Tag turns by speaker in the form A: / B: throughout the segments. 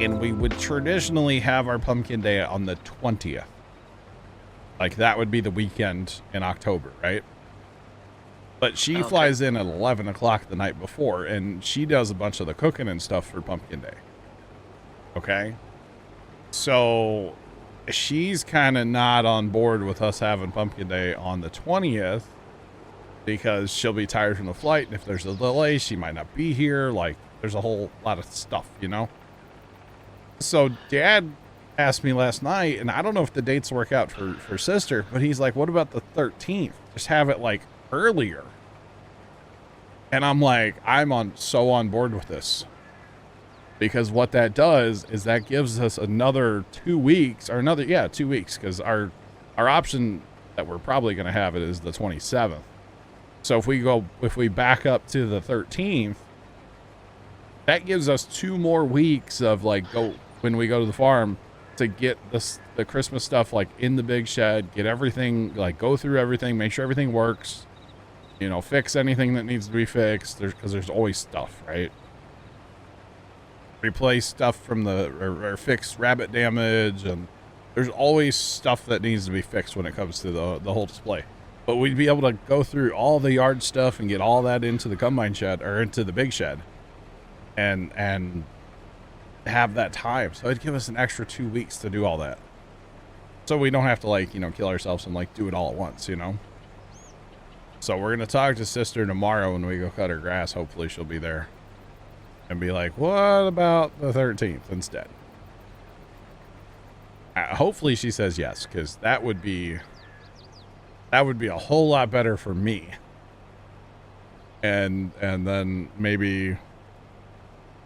A: And we would traditionally have our pumpkin day on the 20th. Like, that would be the weekend in October, right? But she flies in at 11 o'clock the night before, and she does a bunch of the cooking and stuff for pumpkin day. Okay? So, she's kind of not on board with us having pumpkin day on the 20th because she'll be tired from the flight, and if there's a delay, she might not be here. Like, there's a whole lot of stuff, you know? So Dad asked me last night, and I don't know if the dates work out for sister, but he's like, what about the 13th? Just have it like earlier. And I'm like, I'm so on board with this, because what that does is that gives us another 2 weeks, or 2 weeks. Cause our option that we're probably going to have it is the 27th. So if we back up to the 13th, that gives us 2 more weeks of like when we go to the farm to get the Christmas stuff like in the big shed, get everything, like go through everything, make sure everything works, you know, fix anything that needs to be fixed. Because there's always stuff, right? Replace stuff from or fix rabbit damage, and there's always stuff that needs to be fixed when it comes to the whole display. But we'd be able to go through all the yard stuff and get all that into the combine shed, or into the big shed, and have that time. So it'd give us an extra 2 weeks to do all that, so we don't have to, like, you know, kill ourselves and like do it all at once, you know. So we're gonna talk to sister tomorrow when we go cut her grass. Hopefully she'll be there and be like, what about the 13th instead? Hopefully she says yes, because that would be a whole lot better for me. And then maybe,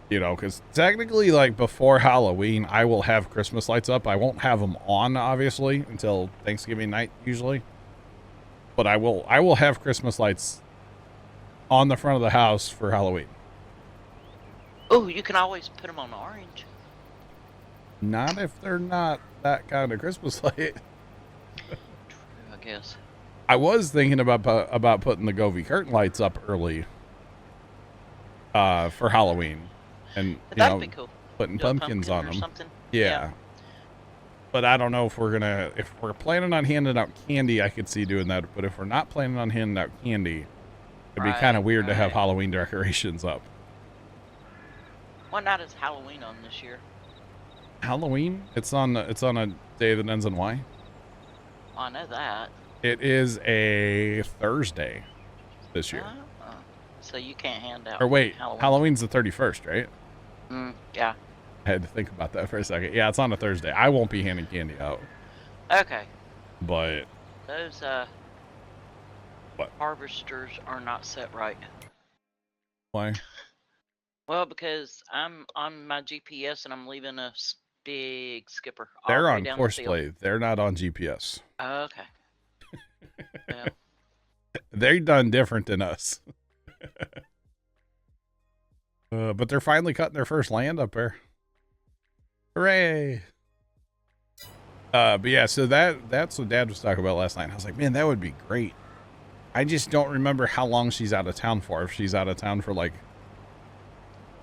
A: you know, because technically, like, before Halloween, I will have Christmas lights up. I won't have them on, obviously, until Thanksgiving night, usually. But I will have Christmas lights on the front of the house for Halloween.
B: Oh, you can always put them on orange.
A: Not if they're not that kind of Christmas light.
B: True, I guess.
A: I was thinking about putting the Govee curtain lights up early for Halloween. And,
B: that'd be cool.
A: Putting pumpkins on them.
B: Something.
A: Yeah. But I don't know if we're planning on handing out candy, I could see doing that. But if we're not planning on handing out candy, it'd be kind of weird to have Halloween decorations up.
B: What night is Halloween on this year?
A: Halloween? It's on a day that ends in Y.
B: Oh, I know that.
A: It is a Thursday this year.
B: So you can't hand out.
A: Or wait, Halloween's the 31st, right?
B: Yeah.
A: I had to think about that for a second. Yeah, it's on a Thursday. I won't be handing candy out.
B: Okay.
A: But
B: those
A: what?
B: Harvesters are not set right.
A: Why?
B: Well, because I'm on my GPS and I'm leaving a big skipper.
A: They're on course play. They're not on GPS.
B: Okay. Well.
A: They're done different than us. But they're finally cutting their first land up there. Hooray! But yeah, so that's what Dad was talking about last night. I was like, man, that would be great. I just don't remember how long she's out of town for. If she's out of town for like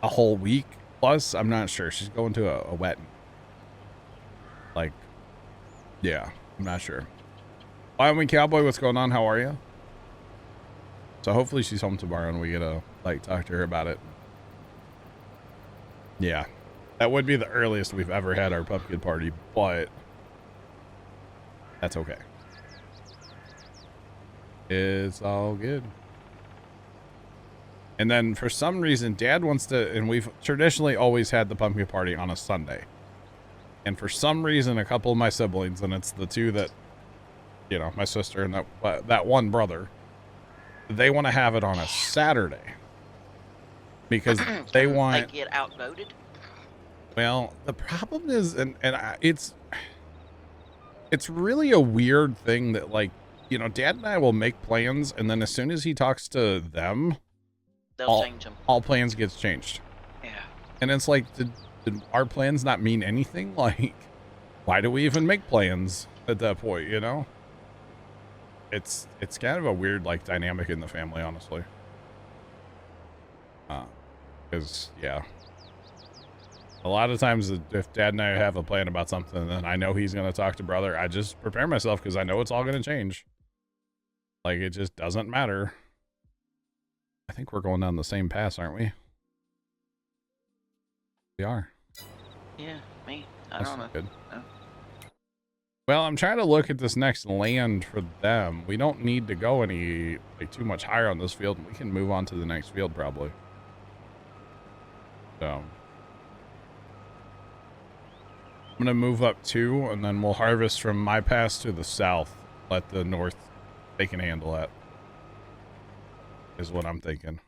A: a whole week plus, I'm not sure. She's going to a wedding. Like, yeah, I'm not sure. Wyoming Cowboy, what's going on? How are you? So hopefully she's home tomorrow and we get to like talk to her about it. Yeah, that would be the earliest we've ever had our pumpkin party, but that's okay. It's all good. And then for some reason, Dad wants to, and we've traditionally always had the pumpkin party on a Sunday. And for some reason, a couple of my siblings, and it's the two that, you know, my sister and that one brother, they want to have it on a Saturday. Because they want...
B: They get outvoted?
A: Well, the problem is, it's really a weird thing that, like, you know, Dad and I will make plans, and then as soon as he talks to them,
B: they'll change them.
A: All plans gets changed.
B: Yeah. And
A: it's like, did our plans not mean anything? Like, why do we even make plans at that point, you know? It's kind of a weird, like, dynamic in the family, honestly. Because, yeah. A lot of times, if Dad and I have a plan about something, then I know he's going to talk to brother. I just prepare myself because I know it's all going to change. Like, it just doesn't matter. I think we're going down the same pass, aren't we? We are.
B: Yeah, me. I
A: That's
B: don't know.
A: good.
B: No.
A: Well, I'm trying to look at this next land for them. We don't need to go any, like, too much higher on this field. We can move on to the next field, probably. So, I'm going to move up 2, and then we'll harvest from my pass to the south. Let the north, they can handle that. Is what I'm thinking.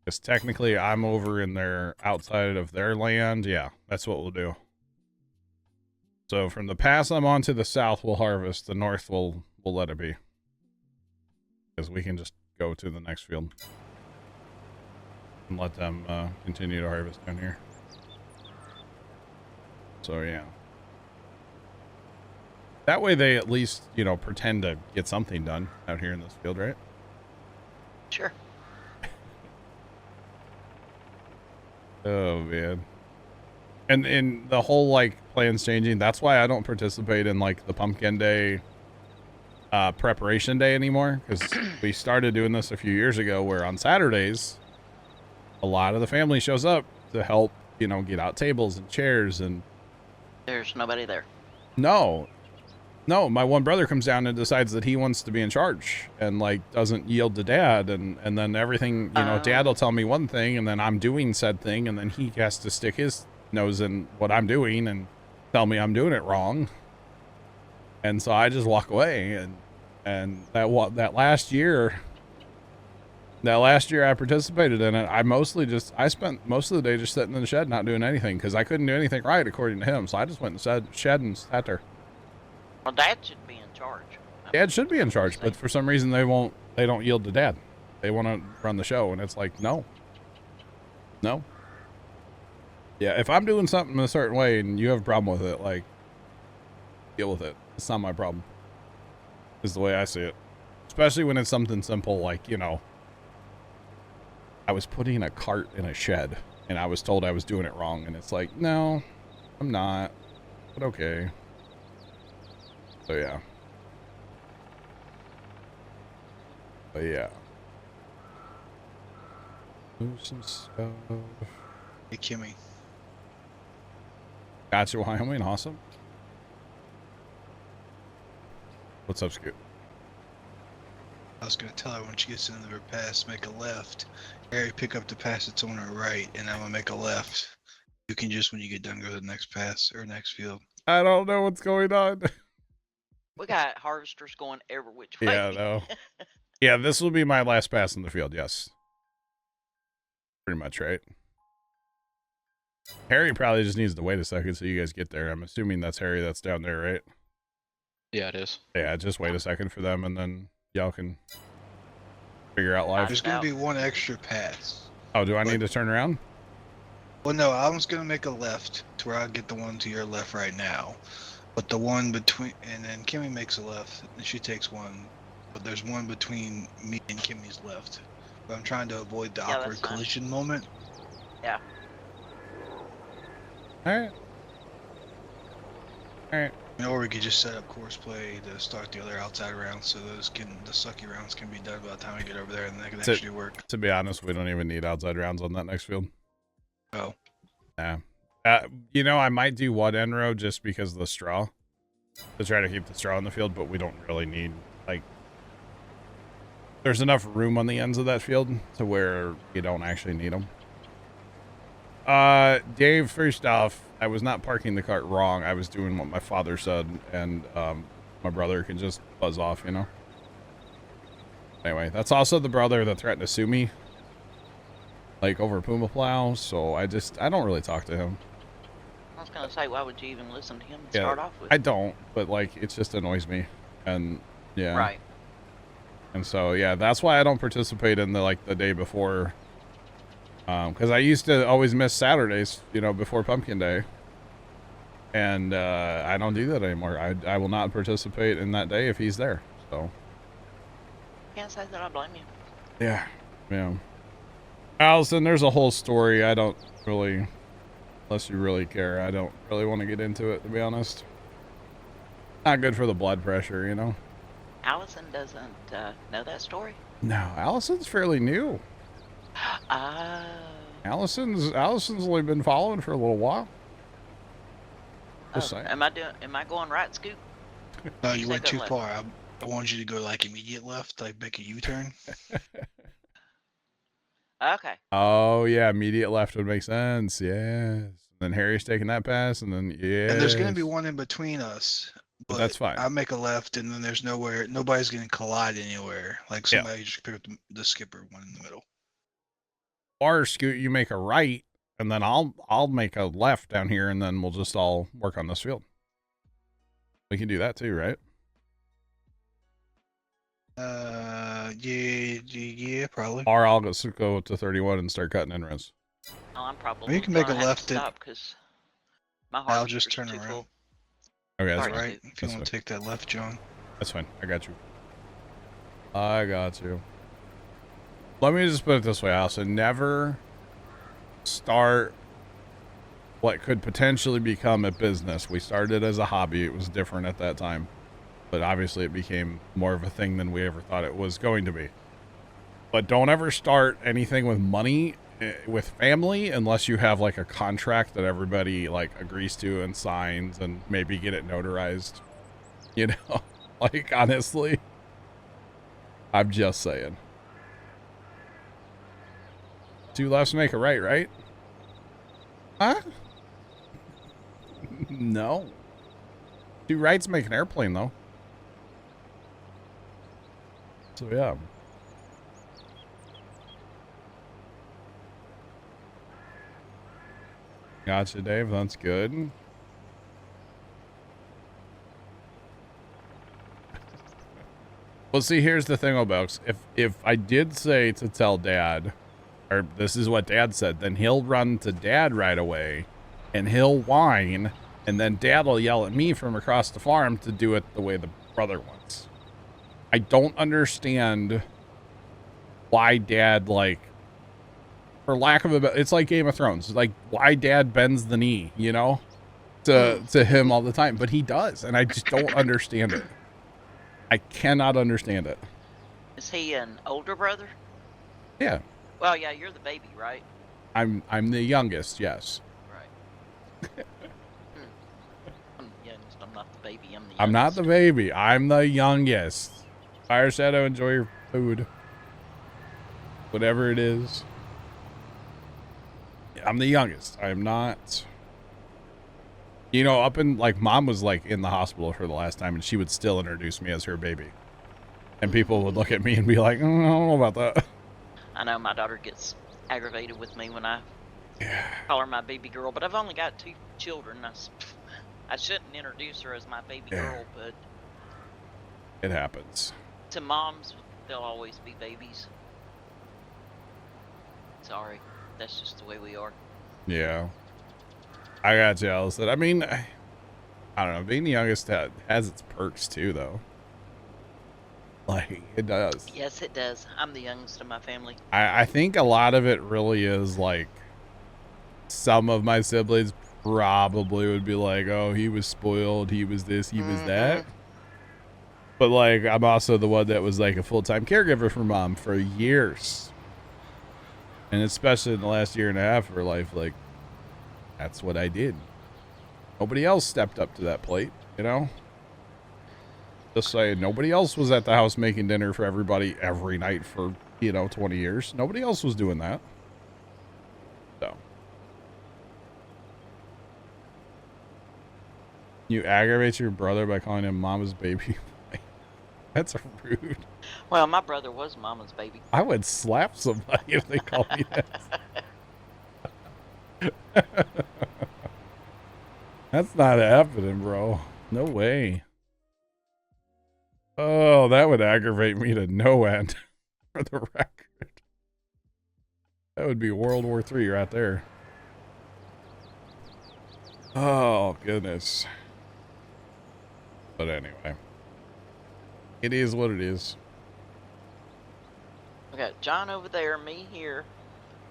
A: Because technically, I'm over in their, outside of their land. Yeah, that's what we'll do. So from the pass I'm on to the south, we'll harvest. The north, we'll let it be. Because we can just go to the next field. And let them continue to harvest down here. So, yeah. That way they at least, you know, pretend to get something done out here in this field, right?
B: Sure.
A: Oh, man. And in the whole, like, plans changing, that's why I don't participate in, like, the pumpkin day preparation day anymore. Because we started doing this a few years ago where on Saturdays, a lot of the family shows up to help, you know, get out tables and chairs and...
B: There's nobody there.
A: No, my one brother comes down and decides that he wants to be in charge and, like, doesn't yield to Dad. And then everything, you know, Dad will tell me one thing and then I'm doing said thing. And then he has to stick his nose in what I'm doing and tell me I'm doing it wrong. And so I just walk away. And that last year I participated in it. I spent most of the day just sitting in the shed, not doing anything because I couldn't do anything right according to him. So I just went in the shed and sat there.
B: Well, Dad should be in charge.
A: Dad should be in charge, but for some reason they don't yield to Dad. They want to run the show, and it's like, no. Yeah, if I'm doing something a certain way and you have a problem with it, like, deal with it. It's not my problem. Is the way I see it. Especially when it's something simple like, you know, I was putting a cart in a shed and I was told I was doing it wrong, and it's like, no, I'm not. But okay. So yeah. But yeah. Move some stuff.
C: Hey, Kimmy.
A: Gotcha, Wyoming. Awesome. What's up, Scoot?
C: I was gonna tell her when she gets into her pass, make a left. Harry, pick up the pass that's on her right, and I'm gonna make a left. You can just, when you get done, go to the next pass or next field.
A: I don't know what's going on.
B: We got harvesters going every which way.
A: Yeah, no. Yeah, this will be my last pass in the field, yes. Pretty much, right? Harry probably just needs to wait a second so you guys get there. I'm assuming that's Harry that's down there, right?
D: Yeah, it is.
A: Yeah, just wait a second for them and then y'all can figure out live.
C: There's gonna be one extra pass.
A: Oh, do I need to turn around?
C: Well, no, I was gonna make a left to where I get the one to your left right now. But the one between, and then Kimmy makes a left, and she takes one. But there's one between me and Kimmy's left. But I'm trying to avoid the awkward
B: that's fine.
C: collision moment.
B: Yeah.
A: Alright. Alright.
C: Or we could just set up course play to start the other outside rounds, so the sucky rounds can be done by the time we get over there, and they can actually work.
A: To be honest, we don't even need outside rounds on that next field.
C: Oh.
A: Yeah. You know, I might do one end row just because of the straw. To try to keep the straw in the field, but we don't really need, like... There's enough room on the ends of that field to where you don't actually need them. Dave, first off, I was not parking the cart wrong. I was doing what my father said, and my brother can just buzz off, you know? Anyway, that's also the brother that threatened to sue me, like, over Puma Plow, so I don't really talk to him.
B: I was gonna say, why would you even listen to him to
A: Yeah,
B: start off with?
A: I don't, but, like, it just annoys me, and, yeah.
B: Right.
A: And so, yeah, that's why I don't participate in the day before. Because I used to always miss Saturdays, you know, before Pumpkin Day. And I don't do that anymore. I will not participate in that day if he's there. So.
B: Can't say that I blame you.
A: Yeah. Yeah. Allison, there's a whole story. I don't really Unless you really care. I don't really want to get into it, to be honest. Not good for the blood pressure, you know?
B: Allison doesn't know that story.
A: No, Allison's fairly new.
B: Oh.
A: Allison's only been following for a little while. Just
B: Oh,
A: saying.
B: am I going right, Scoop?
C: No,
B: You
C: you
B: said
C: went
B: go
C: too
B: left.
C: far. I wanted you to go like immediate left, like make a U-turn.
B: Okay.
A: Oh, yeah, immediate left would make sense. Yes. Then Harry's taking that pass, and then, yes.
C: And there's going to be one in between us.
A: But that's fine.
C: I make a left, and then there's nobody's going to collide anywhere. Like
A: Yeah.
C: somebody just pick up the skipper one in the middle.
A: Or Scoot, you make a right, and then I'll make a left down here, and then we'll just all work on this field. We can do that too, right?
C: Yeah, probably.
A: Or I'll go to 31 and start cutting in rows.
B: Oh, I'm probably.
C: Or you can make a
B: gonna have
C: left
B: to
C: and-
B: stop because my heart.
C: I'll just
B: rate's
C: turn
B: too
C: around.
B: full.
A: Okay, that's
B: Sorry.
A: fine.
C: Right, if you
A: That's
C: want to take that left, John.
A: That's fine. I got you. I got you. Let me just put it this way, Allison. Never start what could potentially become a business. We started as a hobby. It was different at that time. But obviously it became more of a thing than we ever thought it was going to be. But don't ever start anything with money, with family, unless you have like a contract that everybody like agrees to and signs and maybe get it notarized. You know, like honestly, I'm just saying. 2 lefts make a right, right? Huh? No. 2 rights make an airplane, though. So, yeah. Gotcha, Dave. That's good. Well, see, here's the thing, Obelks. If I did say to tell Dad, or this is what Dad said, then he'll run to Dad right away, and he'll whine, and then Dad will yell at me from across the farm to do it the way the brother wants. I don't understand why Dad, like, for lack of a, it's like Game of Thrones. It's like why Dad bends the knee, you know, to him all the time, but he does, and I just don't understand it. I cannot understand it.
B: Is he an older brother?
A: Yeah,
B: Well, yeah, you're the baby, right?
A: I'm the youngest. Yes,
B: Right. I'm the youngest. I'm not the baby. I'm the youngest.
A: I'm not the baby. I'm the youngest. Fire Shadow, enjoy your food, whatever it is. I'm the youngest. I'm not. You know, up in, like, Mom was, like, in the hospital for the last time, and she would still introduce me as her baby. And people would look at me and be like, I don't know about that.
B: I know my daughter gets aggravated with me when I call her my baby girl, but I've only got 2 children. I shouldn't introduce her as my baby girl, but
A: It happens.
B: to moms, they'll always be babies. Sorry, that's just the way we are.
A: Yeah. I got you, Allison. I mean, I don't know. Being the youngest has its perks, too, though. Like, it does.
B: Yes, it does. I'm the youngest of my family.
A: I think a lot of it really is, like, some of my siblings probably would be like, oh, he was spoiled, he was this, he was that. But, like, I'm also the one that was, like, a full-time caregiver for Mom for years. And especially in the last year and a half of her life, like, that's what I did. Nobody else stepped up to that plate, you know? Just saying, nobody else was at the house making dinner for everybody every night for, 20 years. Nobody else was doing that. So. You aggravate your brother by calling him Mama's baby. That's rude.
B: Well, my brother was mama's baby.
A: I would slap somebody if they called me that. That's not happening, bro. No way. Oh, that would aggravate me to no end. For the record. That would be World War III right there. Oh, goodness. But anyway. It is what it is.
B: We got John over there, me here,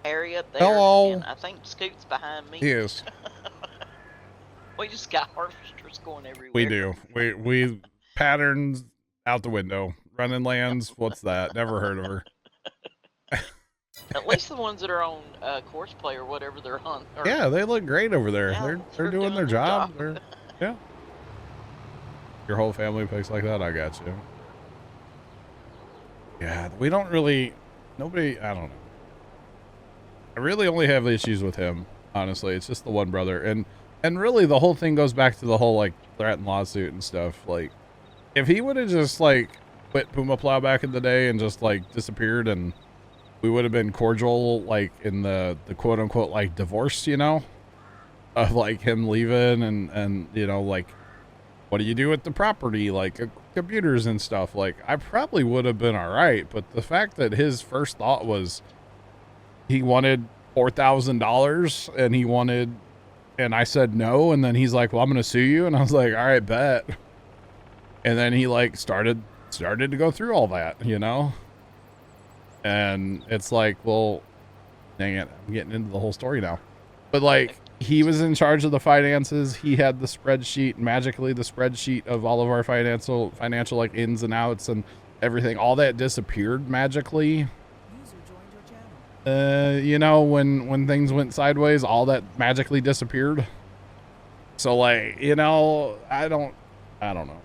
B: Harry up there,
A: Hello.
B: and I think Scoot's behind me.
A: He is.
B: We just got harvesters going everywhere.
A: We do. We patterns out the window. Running lands. What's that? Never heard of her.
B: At least the ones that are on course play or whatever they're on.
A: Yeah, they look great over there.
B: Yeah,
A: they're doing their job. Yeah. Your whole family picks like that. I got you. Yeah, we don't really. Nobody. I don't know. I really only have issues with him. Honestly, it's just the one brother, and really the whole thing goes back to the whole like threat and lawsuit and stuff. Like, if he would have just like quit Puma Plow back in the day and just like disappeared, and we would have been cordial, like in the quote unquote like divorce, you know, of like him leaving and you know, like, what do you do with the property, like computers and stuff? Like, I probably would have been all right, but the fact that his first thought was he wanted $4,000 and he wanted, and I said no, and then he's like, well, I'm gonna sue you, and I was like, all right, bet. And then he like started to go through all that, you know. And it's like, well, dang it, I'm getting into the whole story now. But like, he was in charge of the finances. He had the spreadsheet, magically the spreadsheet of all of our financial like ins and outs and everything. All that disappeared magically. You know, when things went sideways, all that magically disappeared. So like, you know, I don't know.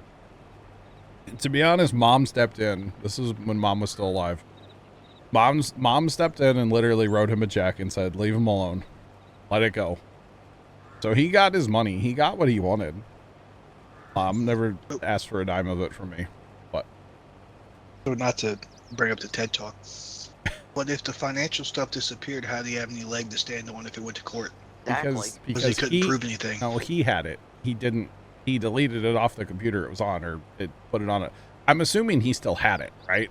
A: To be honest, Mom stepped in. This is when Mom was still alive. Mom stepped in and literally wrote him a check and said, leave him alone. Let it go. So he got his money. He got what he wanted. Mom never asked for a dime of it from me. What?
C: So not to bring up the TED Talk, but if the financial stuff disappeared, how do you have any leg to stand on if it went to court?
A: Because
C: he couldn't prove anything.
A: No, he had it. He didn't. He deleted it off the computer it was on, or it put it on it. I'm assuming he still had it, right?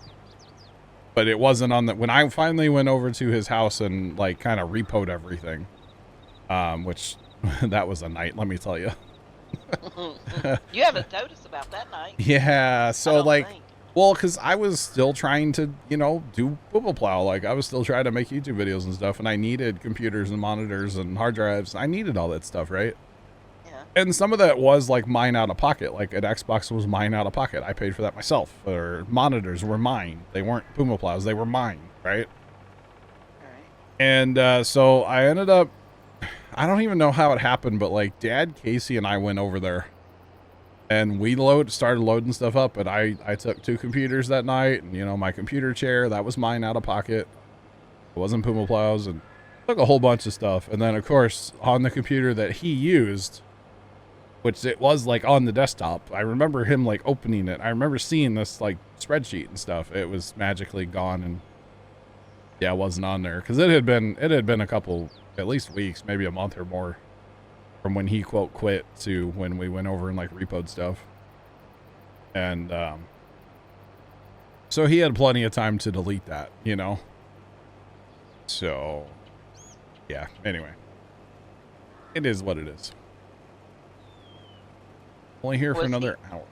A: But it wasn't on the, when I finally went over to his house and like kind of repoed everything, which that was a night, let me tell you.
B: You haven't told us about that night.
A: Yeah, so like, well, because I was still trying to, you know, do Puma Plow. Like, I was still trying to make YouTube videos and stuff, and I needed computers and monitors and hard drives. I needed all that stuff, right?
B: Yeah.
A: And some of that was like mine out of pocket. Like an Xbox was mine out of pocket. I paid for that myself. Or monitors were mine. They weren't Puma Plows. They were mine, right?
B: All right.
A: And so I ended up, I don't even know how it happened, but like Dad, Casey, and I went over there. And we started loading stuff up, but I took 2 computers that night, and you know, my computer chair, that was mine out of pocket. It wasn't Puma Plows, and took a whole bunch of stuff. And then of course, on the computer that he used, which it was like on the desktop, I remember him like opening it. I remember seeing this like spreadsheet and stuff. It was magically gone, and yeah, it wasn't on there. Cause it had been a couple, at least weeks, maybe a month or more, from when he quote quit to when we went over and like repoed stuff. And so he had plenty of time to delete that, you know. So yeah, anyway, it is what it is. Only here for another hour.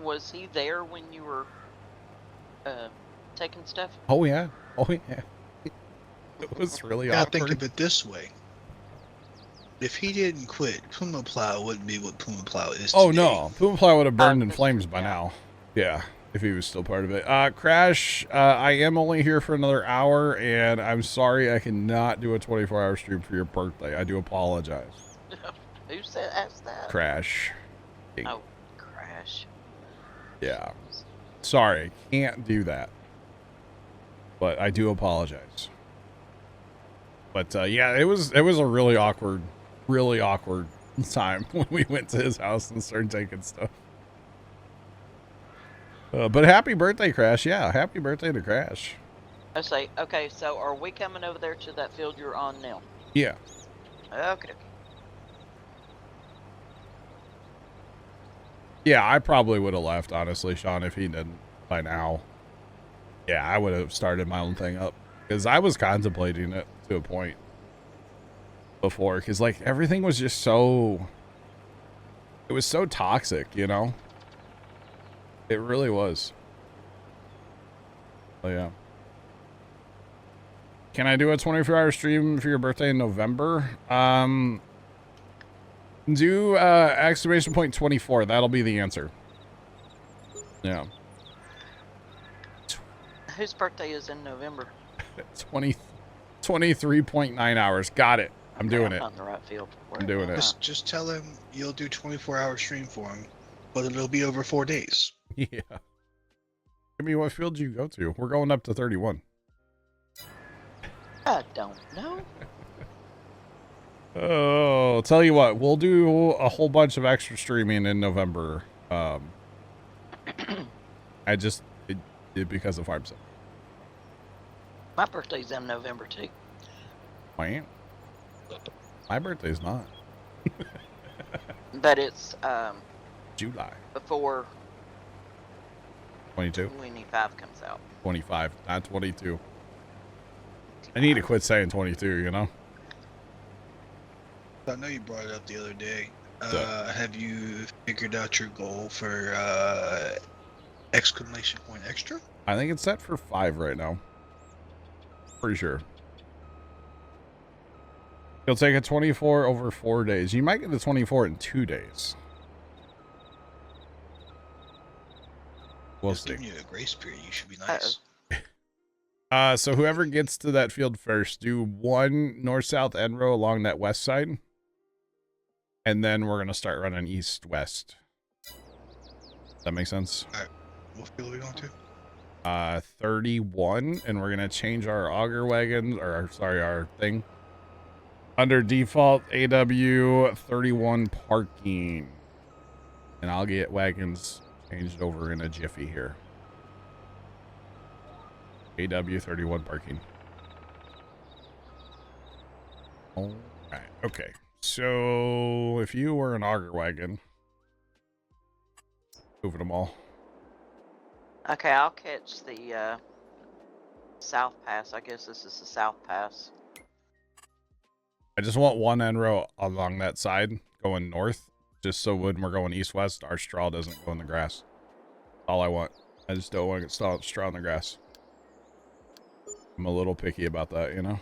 B: Was he there when you were taking stuff?
A: Oh yeah, it was really
C: I
A: awkward.
C: think of it this way. If he didn't quit, Puma Plow wouldn't be what Puma Plow is today.
A: Oh no, Puma Plow would have burned in flames by now. Yeah, if he was still part of it. Crash, I am only here for another hour, and I'm sorry I cannot do a 24-hour stream for your birthday. I do apologize.
B: Who asked that?
A: Crash.
B: Oh, Crash.
A: Yeah. Sorry, can't do that. But I do apologize. But yeah, it was a really awkward time when we went to his house and started taking stuff. But happy birthday, Crash. Yeah, happy birthday to Crash.
B: I say, okay, so are we coming over there to that field you're on now?
A: Yeah.
B: Okay.
A: Yeah, I probably would have left, honestly, Sean, if he didn't by now. Yeah, I would have started my own thing up. Because I was contemplating it to a point before. Because, like, everything was just so... It was so toxic, you know? It really was. Oh, yeah. Can I do a 24-hour stream for your birthday in November? Do exclamation point 24. That'll be the answer. Yeah.
B: Whose birthday is in November?
A: 23.9 hours. Got it. I'm doing it.
B: Not in the right field.
A: I'm doing it.
C: Just tell him you'll do 24-hour stream for him, but it'll be over 4 days.
A: Yeah. I mean, what field do you go to? We're going up to 31.
B: I don't know.
A: Oh, tell you what, we'll do a whole bunch of extra streaming in November. I just did because of farm stuff.
B: My birthday's in November too.
A: Wow. My birthday's not.
B: But it's
A: July.
B: before
A: 22.
B: 25 comes out.
A: 25, not 22. I need to quit saying 22, you know?
C: I know you brought it up the other day.
A: So-
C: Have you figured out your goal for exclamation point extra?
A: I think it's set for 5 right now. Pretty sure. You'll take a 24 over 4 days. You might get the 24 in 2 days. We'll
C: Just
A: see.
C: giving you a grace period. You should be nice.
A: So whoever gets to that field first, do 1 north-south end row along that west side. And then we're going to start running east-west. That make sense?
C: What field are we going to?
A: 31, and we're going to change our auger wagon, or sorry, our thing. Under default, AW 31 parking. And I'll get wagons changed over in a jiffy here. AW 31 parking. All right, okay. So if you were an auger wagon, moving them all.
B: Okay, I'll catch the South Pass. I guess this is the South Pass.
A: I just want 1 end row along that side going north, just so when we're going east-west, our straw doesn't go in the grass. All I want. I just don't want to get straw in the grass. I'm a little picky about that, you know?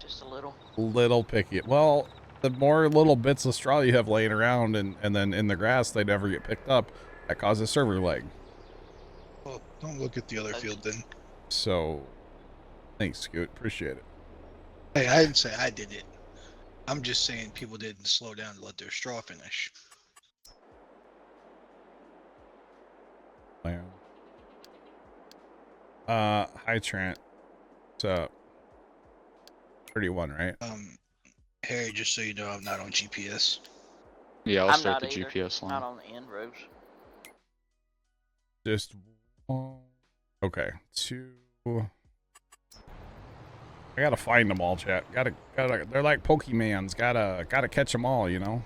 B: Just a little.
A: Little picky. Well, the more little bits of straw you have laying around and then in the grass, they never get picked up. That causes server lag.
C: Well, don't look at the other field then.
A: So, thanks, Scoot. Appreciate it.
C: Hey, I didn't say I did it. I'm just saying people didn't slow down to let their straw finish.
A: Wow. Hi, Trent. What's up? 31, right?
C: Harry, just so you know, I'm not on GPS.
D: Yeah, I'll
B: I'm
D: start
B: not
D: the
B: either.
D: GPS line.
B: Not on the end rows.
A: Just one. Okay, 2. I gotta find them all, chat. Gotta. They're like Pokemans. Gotta catch them all, you know.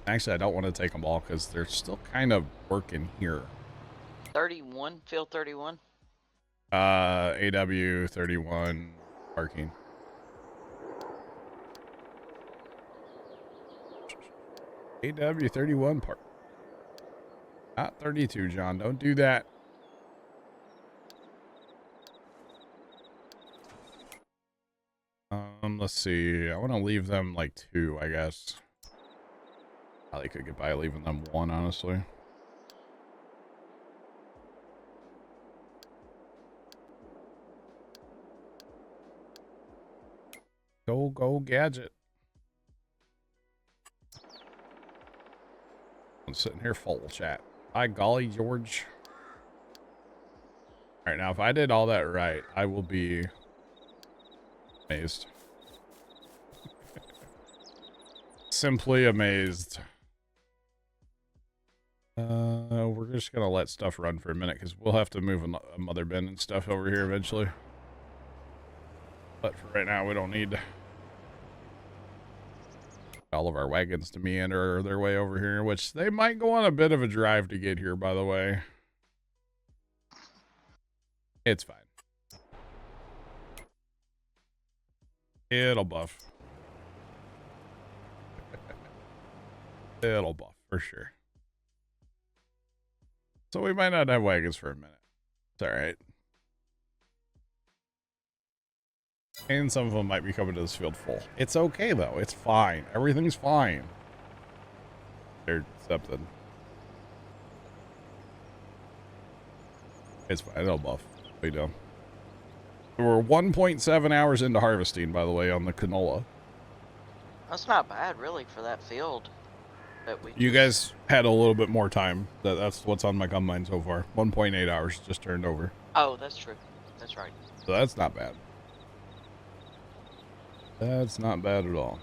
A: Actually, I don't want to take them all because they're still kind of working here.
B: 31, field 31.
A: AW 31 parking. AW 31 park. Not 32, John. Don't do that. Let's see. I want to leave them like 2, I guess. Probably could get by leaving them 1, honestly. Go gadget. I'm sitting here full chat. By golly, George. All right, now if I did all that right, I will be amazed. Simply amazed. We're just gonna let stuff run for a minute because we'll have to move a mother bin and stuff over here eventually. But for right now, we don't need all of our wagons to meander their way over here, which they might go on a bit of a drive to get here, by the way. It's fine. It'll buff. It'll buff for sure. So we might not have wagons for a minute. It's all right. And some of them might be coming to this field full. It's okay, though. It's fine. Everything's fine. There's something. It's fine. It'll buff. We know. We're 1.7 hours into harvesting, by the way, on the canola.
B: That's not bad, really, for that field.
A: You guys had a little bit more time. That's what's on my combine so far. 1.8 hours just turned over.
B: Oh, that's true. That's right.
A: So that's not bad. That's not bad at all.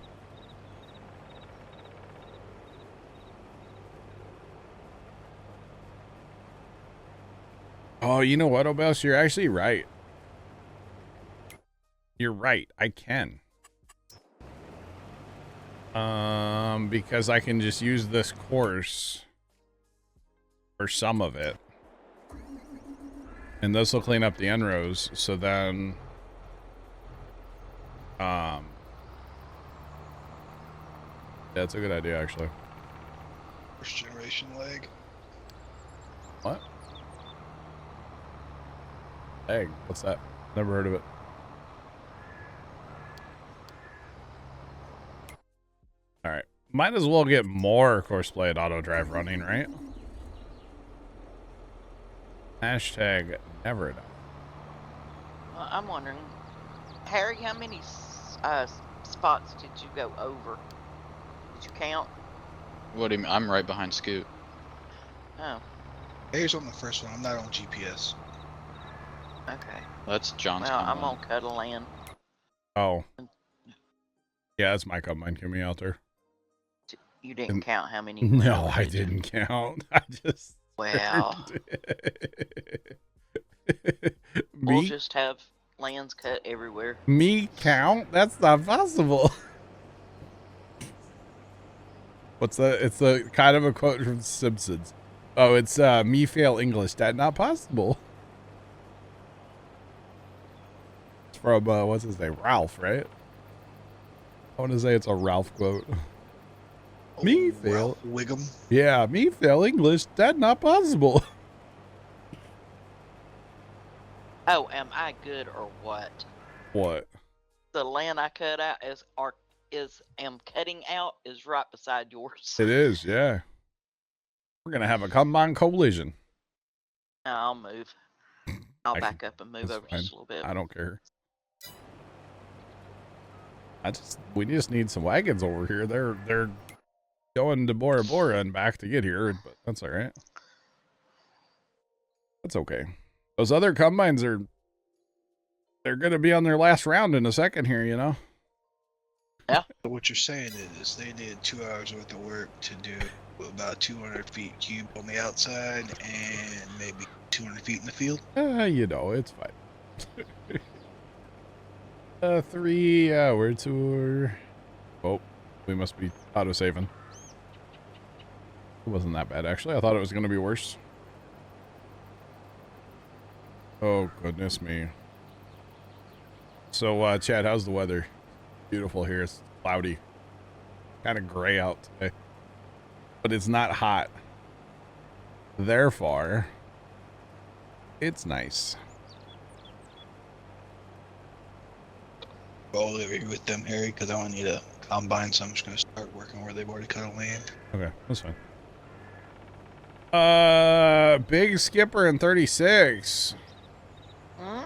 A: Oh, you know what, Obels? You're actually right. You're right. I can. Because I can just use this course for some of it. And this will clean up the end rows, so then that's a good idea, actually.
C: First generation leg.
A: What? Egg? What's that? Never heard of it. Alright. Might as well get more Courseplay at Auto Drive running, right? Hashtag never enough.
B: I'm wondering, Harry, how many spots did you go over? Did you count?
D: What do you mean? I'm right behind Scoot.
B: Oh,
C: Here's on the first one. I'm not on GPS.
B: okay.
D: That's John's
B: Well, I'm
D: combine.
B: on Cuddle Land.
A: Oh. Yeah, that's my combine. Get me out there.
B: You didn't count how many?
A: No,
B: were,
A: I
B: did you?
A: didn't count. I just.
B: Well, we'll
A: Me?
B: just have lands cut everywhere.
A: Me count? That's not possible. What's that? It's a kind of a quote from The Simpsons. Oh, it's me fail English. That not possible. It's from what's his name? Ralph, right? I want to say it's a Ralph quote. Me fail.
C: Ralph Wiggum.
A: Yeah, me fail English. That not possible.
B: Oh, am I good or what?
A: What?
B: The land I cut out am cutting out is right beside yours.
A: It is, yeah. We're gonna have a combine collision.
B: No, I'll move. I'll
A: I
B: back
A: can-
B: up and move
A: that's
B: over just a little bit.
A: I don't care. We just need some wagons over here. They're going to Bora Bora and back to get here, but that's all right. That's okay. Those other combines they're gonna be on their last round in a second here, you know.
C: So what you're saying is they did 2 hours worth of work to do about 200 feet cube on the outside and maybe 200 feet in the field.
A: You know, it's fine. 3 hour tour. Oh, we must be auto saving. It wasn't that bad, actually. I thought it was going to be worse. Oh, goodness me. So, Chad, how's the weather? Beautiful here. It's cloudy. Kind of gray out today. But it's not hot. Therefore, it's nice.
C: I'll live here with them, Harry, because I don't need a combine, so I'm just going to start working where they've already cut a land.
A: Okay, that's fine. Big Skipper in 36.
B: Hmm?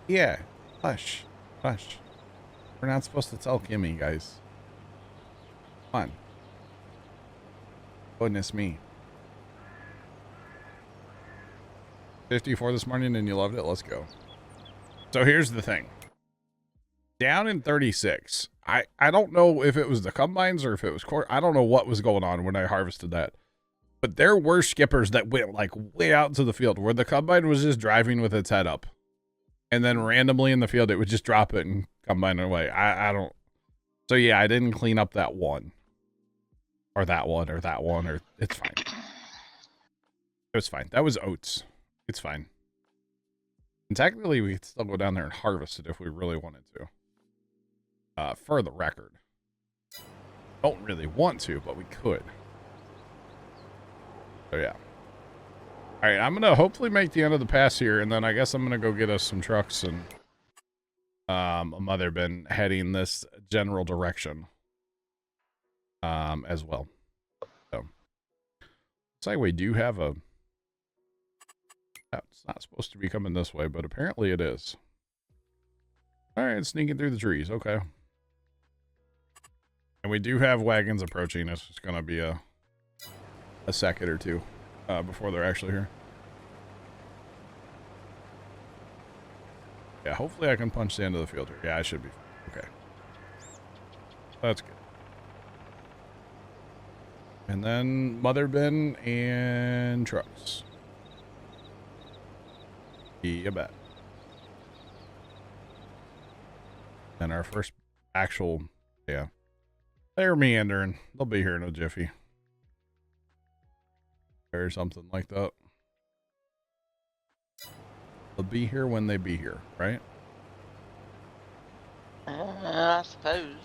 A: Yeah, hush, hush. We're not supposed to tell Kimmy, guys. Come on. Goodness me. 54 this morning and you loved it? Let's go. So here's the thing. Down in 36. I don't know if it was the combines or if it was I don't know what was going on when I harvested that. But there were skippers that went like way out into the field where the combine was just driving with its head up. And then randomly in the field, it would just drop it and combine it away. I don't. So yeah, I didn't clean up that one. Or that one, or that one, or it's fine. It was fine. That was oats. It's fine. And technically, we could still go down there and harvest it if we really wanted to. For the record. Don't really want to, but we could. So yeah. All right, I'm gonna hopefully make the end of the pass here, and then I guess I'm gonna go get us some trucks and a mother bin heading this general direction as well. So looks like we do have a. Oh, it's not supposed to be coming this way, but apparently it is. All right, sneaking through the trees. Okay. And we do have wagons approaching. It's just gonna be a second or two before they're actually here. Yeah, hopefully I can punch the end of the field here. Yeah, I should be fine. Okay. That's good. And then mother bin and trucks. You bet. And our first actual, yeah. They're meandering. They'll be here in a jiffy. Or something like that. They'll be here when they be here, right?
B: I suppose.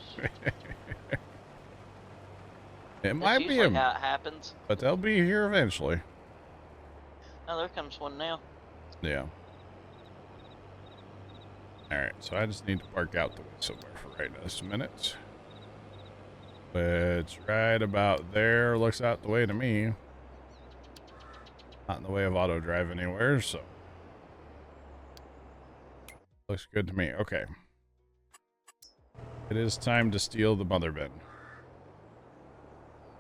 A: It might be
B: usually how it happens.
A: but they'll be here eventually.
B: Oh, there comes one now.
A: Yeah. Alright, so I just need to park out the way somewhere for right this minute. It's right about there. Looks out the way to me. Not in the way of auto drive anywhere, so. Looks good to me. Okay. It is time to steal the mother bin.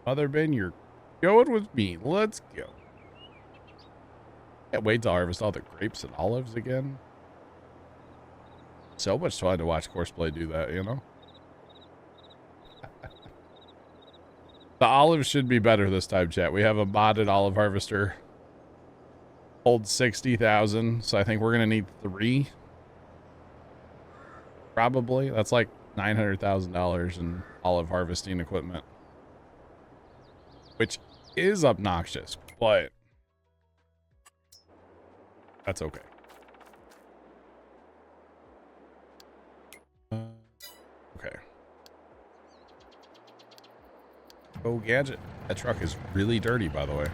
A: Mother bin, you're going with me. Let's go. Can't wait to harvest all the grapes and olives again. So much fun to watch Courseplay do that, you know? The olives should be better this time, chat. We have a modded olive harvester. Holds 60,000, so I think we're going to need 3. Probably. That's like $900,000 in olive harvesting equipment. Which is obnoxious, but that's okay. Okay. Oh, Gadget. That truck is really dirty, by the way.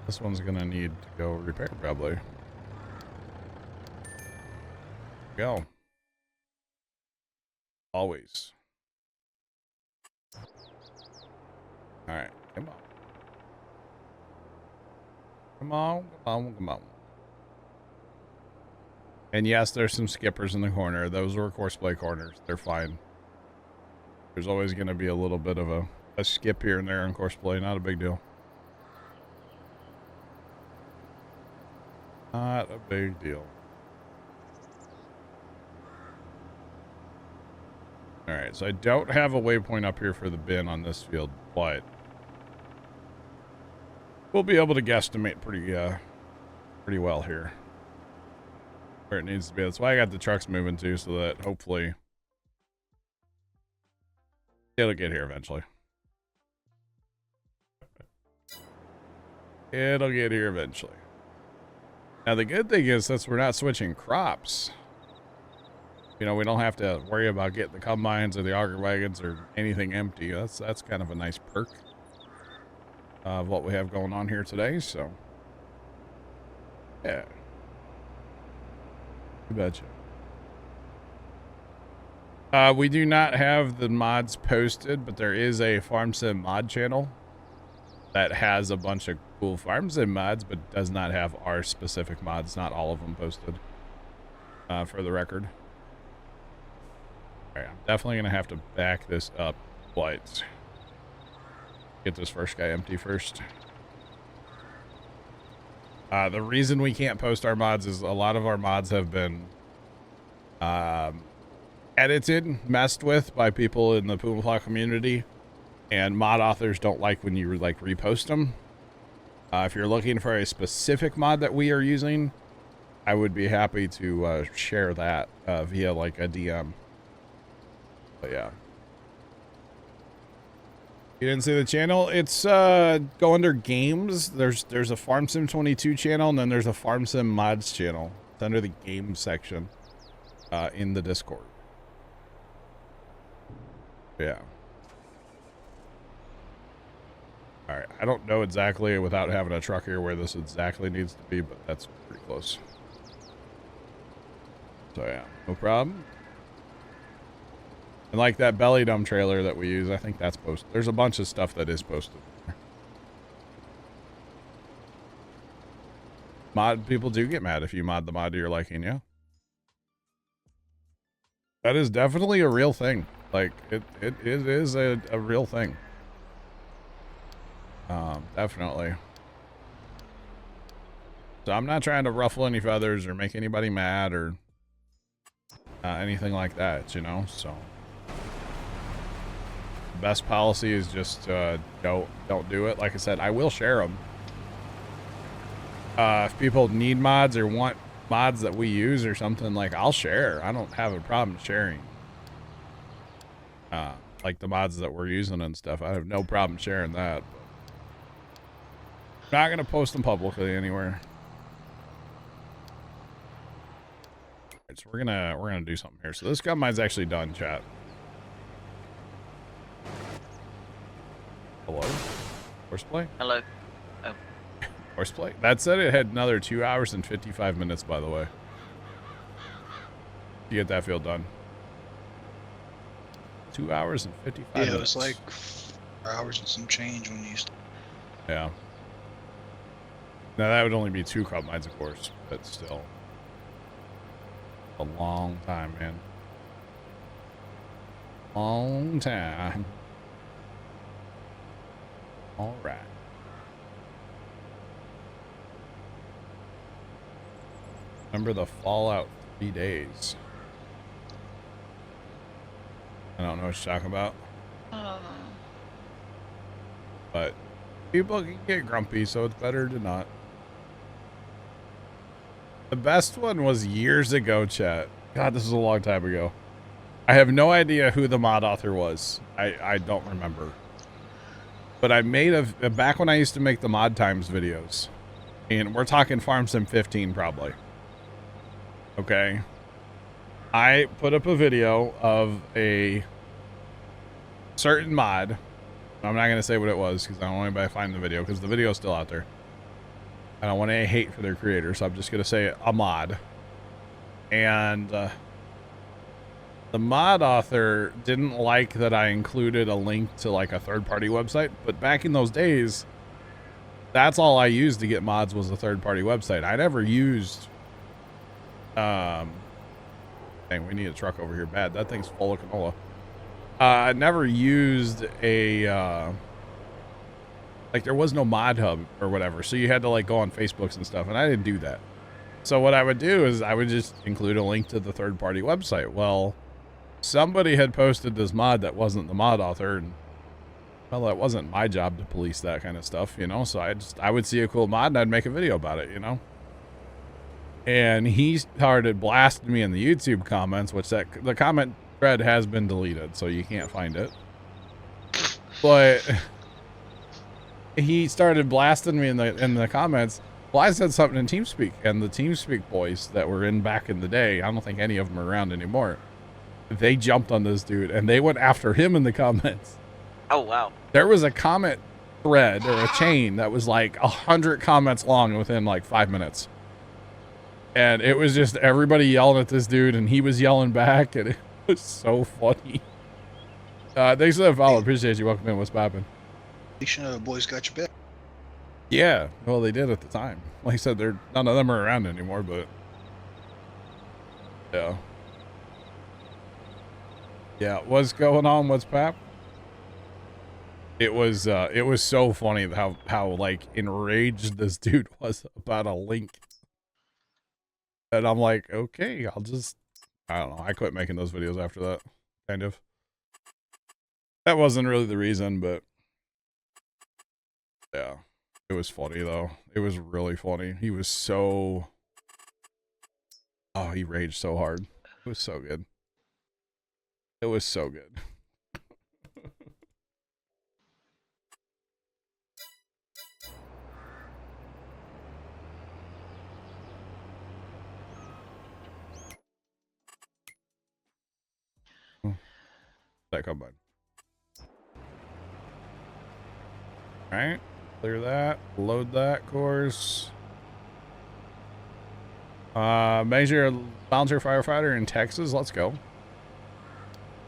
A: This one's gonna need to go repair, probably. Go. Always. Alright, come on. Come on, come on, come on. And yes, there's some skippers in the corner. Those were Courseplay corners. They're fine. There's always going to be a little bit of a skip here and there in Courseplay. Not a big deal. Not a big deal. Alright, so I don't have a waypoint up here for the bin on this field, but we'll be able to guesstimate pretty well here. Where it needs to be. That's why I got the trucks moving too, so that hopefully it'll get here eventually. It'll get here eventually. Now the good thing is, since we're not switching crops, you know, we don't have to worry about getting the combines or the auger wagons or anything empty. That's kind of a nice perk of what we have going on here today. So yeah. You betcha. We do not have the mods posted, but there is a Farm Sim mod channel that has a bunch of cool Farm Sim mods, but does not have our specific mods. Not all of them posted, for the record. All right, I'm definitely going to have to back this up, but get this first guy empty first. The reason we can't post our mods is a lot of our mods have been edited, messed with by people in the Puma Plow community, and mod authors don't like when you like repost them. If you're looking for a specific mod that we are using, I would be happy to share that via like a DM. But yeah. You didn't see the channel? It's go under games. There's a Farm Sim 22 channel, and then there's a Farm Sim mods channel. It's under the games section in the Discord. Yeah. All right, I don't know exactly without having a truck here where this exactly needs to be, but that's pretty close. So yeah, no problem. And like that belly dump trailer that we use, I think that's posted. There's a bunch of stuff that is posted. Mod people do get mad if you mod the mod to your liking, yeah. That is definitely a real thing. Like it is a real thing. Definitely. So I'm not trying to ruffle any feathers or make anybody mad or anything like that, you know. So the best policy is just don't do it. Like I said, I will share them. If people need mods or want mods that we use or something, like I'll share. I don't have a problem sharing. Like the mods that we're using and stuff. I have no problem sharing that. But I'm not gonna post them publicly anywhere. Alright, so we're gonna do something here. So this combine's actually done, chat. Hello? Horseplay?
B: Hello. Oh.
A: Horseplay? That said, it had another 2 hours and 55 minutes, by the way. To get that field done. 2 hours and 55 minutes.
C: Yeah, it was like 4 hours and some change when you...
A: Yeah. Now that would only be 2 combines, of course, but still. A long time, man. Long time. All right. Remember the Fallout 3 days. I don't know what you're talking about. But people can get grumpy, so it's better to not. The best one was years ago, chat. God, this was a long time ago. I have no idea who the mod author was. I don't remember. But I made back when I used to make the mod times videos. And we're talking Farm Sim 15 probably. Okay. I put up a video of a certain mod. I'm not going to say what it was because I don't want anybody to find the video because the video is still out there. I don't want any hate for their creator, so I'm just going to say a mod. And the mod author didn't like that I included a link to like a third-party website, but back in those days, that's all I used to get mods was a third-party website. I never used... Dang, we need a truck over here bad. That thing's full of canola. I never used a... like there was no mod hub or whatever, so you had to like go on Facebooks and stuff, and I didn't do that. So what I would do is I would just include a link to the third-party website. Well, somebody had posted this mod that wasn't the mod author, and well, that wasn't my job to police that kind of stuff, you know. So I would see a cool mod and I'd make a video about it, you know. And he started blasting me in the YouTube comments, which the comment thread has been deleted, so you can't find it. But he started blasting me in the comments. Well, I said something in TeamSpeak, and the TeamSpeak boys that were in back in the day, I don't think any of them are around anymore. They jumped on this dude, and they went after him in the comments.
B: Oh, wow.
A: There was a comment thread or a chain that was like 100 comments long within like 5 minutes. And it was just everybody yelling at this dude, and he was yelling back, and it was so funny. Thanks for the follow. Appreciate you. Welcome in. What's poppin'?
C: You should know boys got your back.
A: Yeah, well, they did at the time. Like I said, none of them are around anymore, but yeah. Yeah, what's going on? What's pap? It was so funny how like enraged this dude was about a link. And I'm like, okay, I don't know. I quit making those videos after that, kind of. That wasn't really the reason, but yeah. It was funny, though. It was really funny. He was so... Oh, he raged so hard. It was so good. It was so good. That combine. Alright. Clear that. Load that course. Major volunteer firefighter in Texas. Let's go.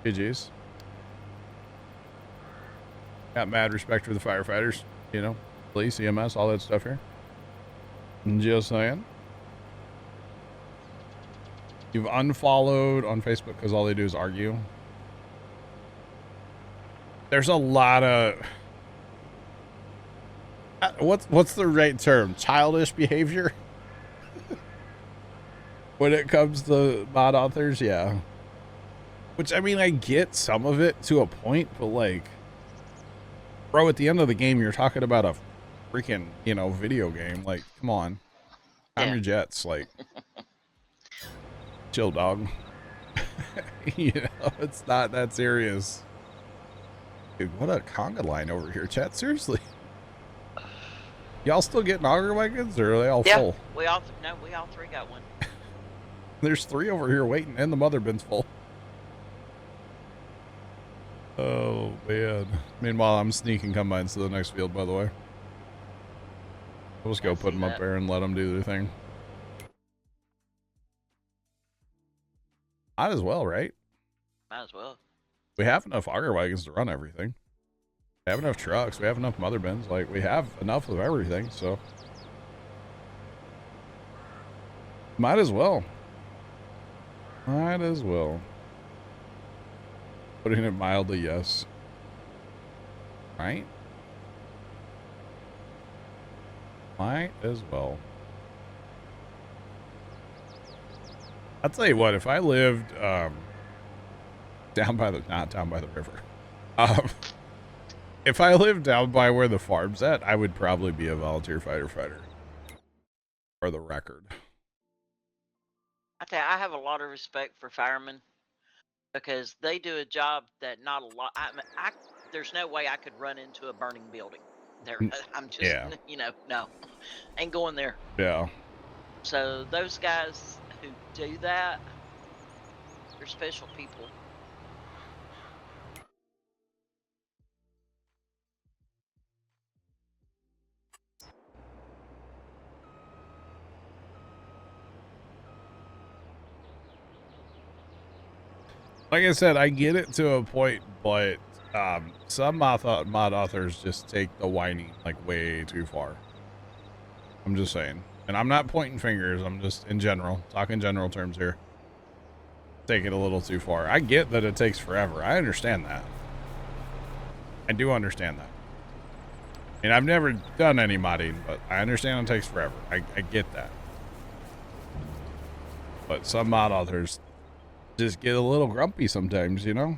A: GG's. Got mad respect for the firefighters. You know, police, EMS, all that stuff here. Just saying. You've unfollowed on Facebook because all they do is argue. There's a lot of... What's the right term? Childish behavior? When it comes to mod authors, yeah. Which, I mean, I get some of it to a point, but like... Bro, at the end of the game, you're talking about a freaking, you know, video game. Like, come on. Calm your jets, like... Chill, dog. You know, it's not that serious. Dude, what a conga line over here, chat. Seriously. Y'all still getting auger wagons, or are they all full?
B: We all three got one.
A: There's 3 over here waiting, and the mother bin's full. Oh, man. Meanwhile, I'm sneaking combines to the next field, by the way. We'll just go put them up there and let them do their thing. Might as well, right?
B: Might as well.
A: We have enough auger wagons to run everything. We have enough trucks. We have enough mother bins. Like, we have enough of everything, so. Might as well. Might as well. Putting it mildly, yes. Right? Might as well. I'll tell you what, if I lived down by the, not down by the river. If I lived down by where the farm's at, I would probably be a volunteer fighter. For the record.
B: I tell you, I have a lot of respect for firemen because they do a job that not a lot. There's no way I could run into a burning building. There, I'm just, you know, no, ain't going there.
A: Yeah.
B: So those guys who do that, they're special people.
A: Like I said, I get it to a point, but some mod authors just take the whining like way too far. I'm just saying. And I'm not pointing fingers. I'm just in general, talking general terms here. Take it a little too far. I get that it takes forever. I understand that. I do understand that. And I've never done any modding, but I understand it takes forever. I get that. But some mod authors just get a little grumpy sometimes, you know?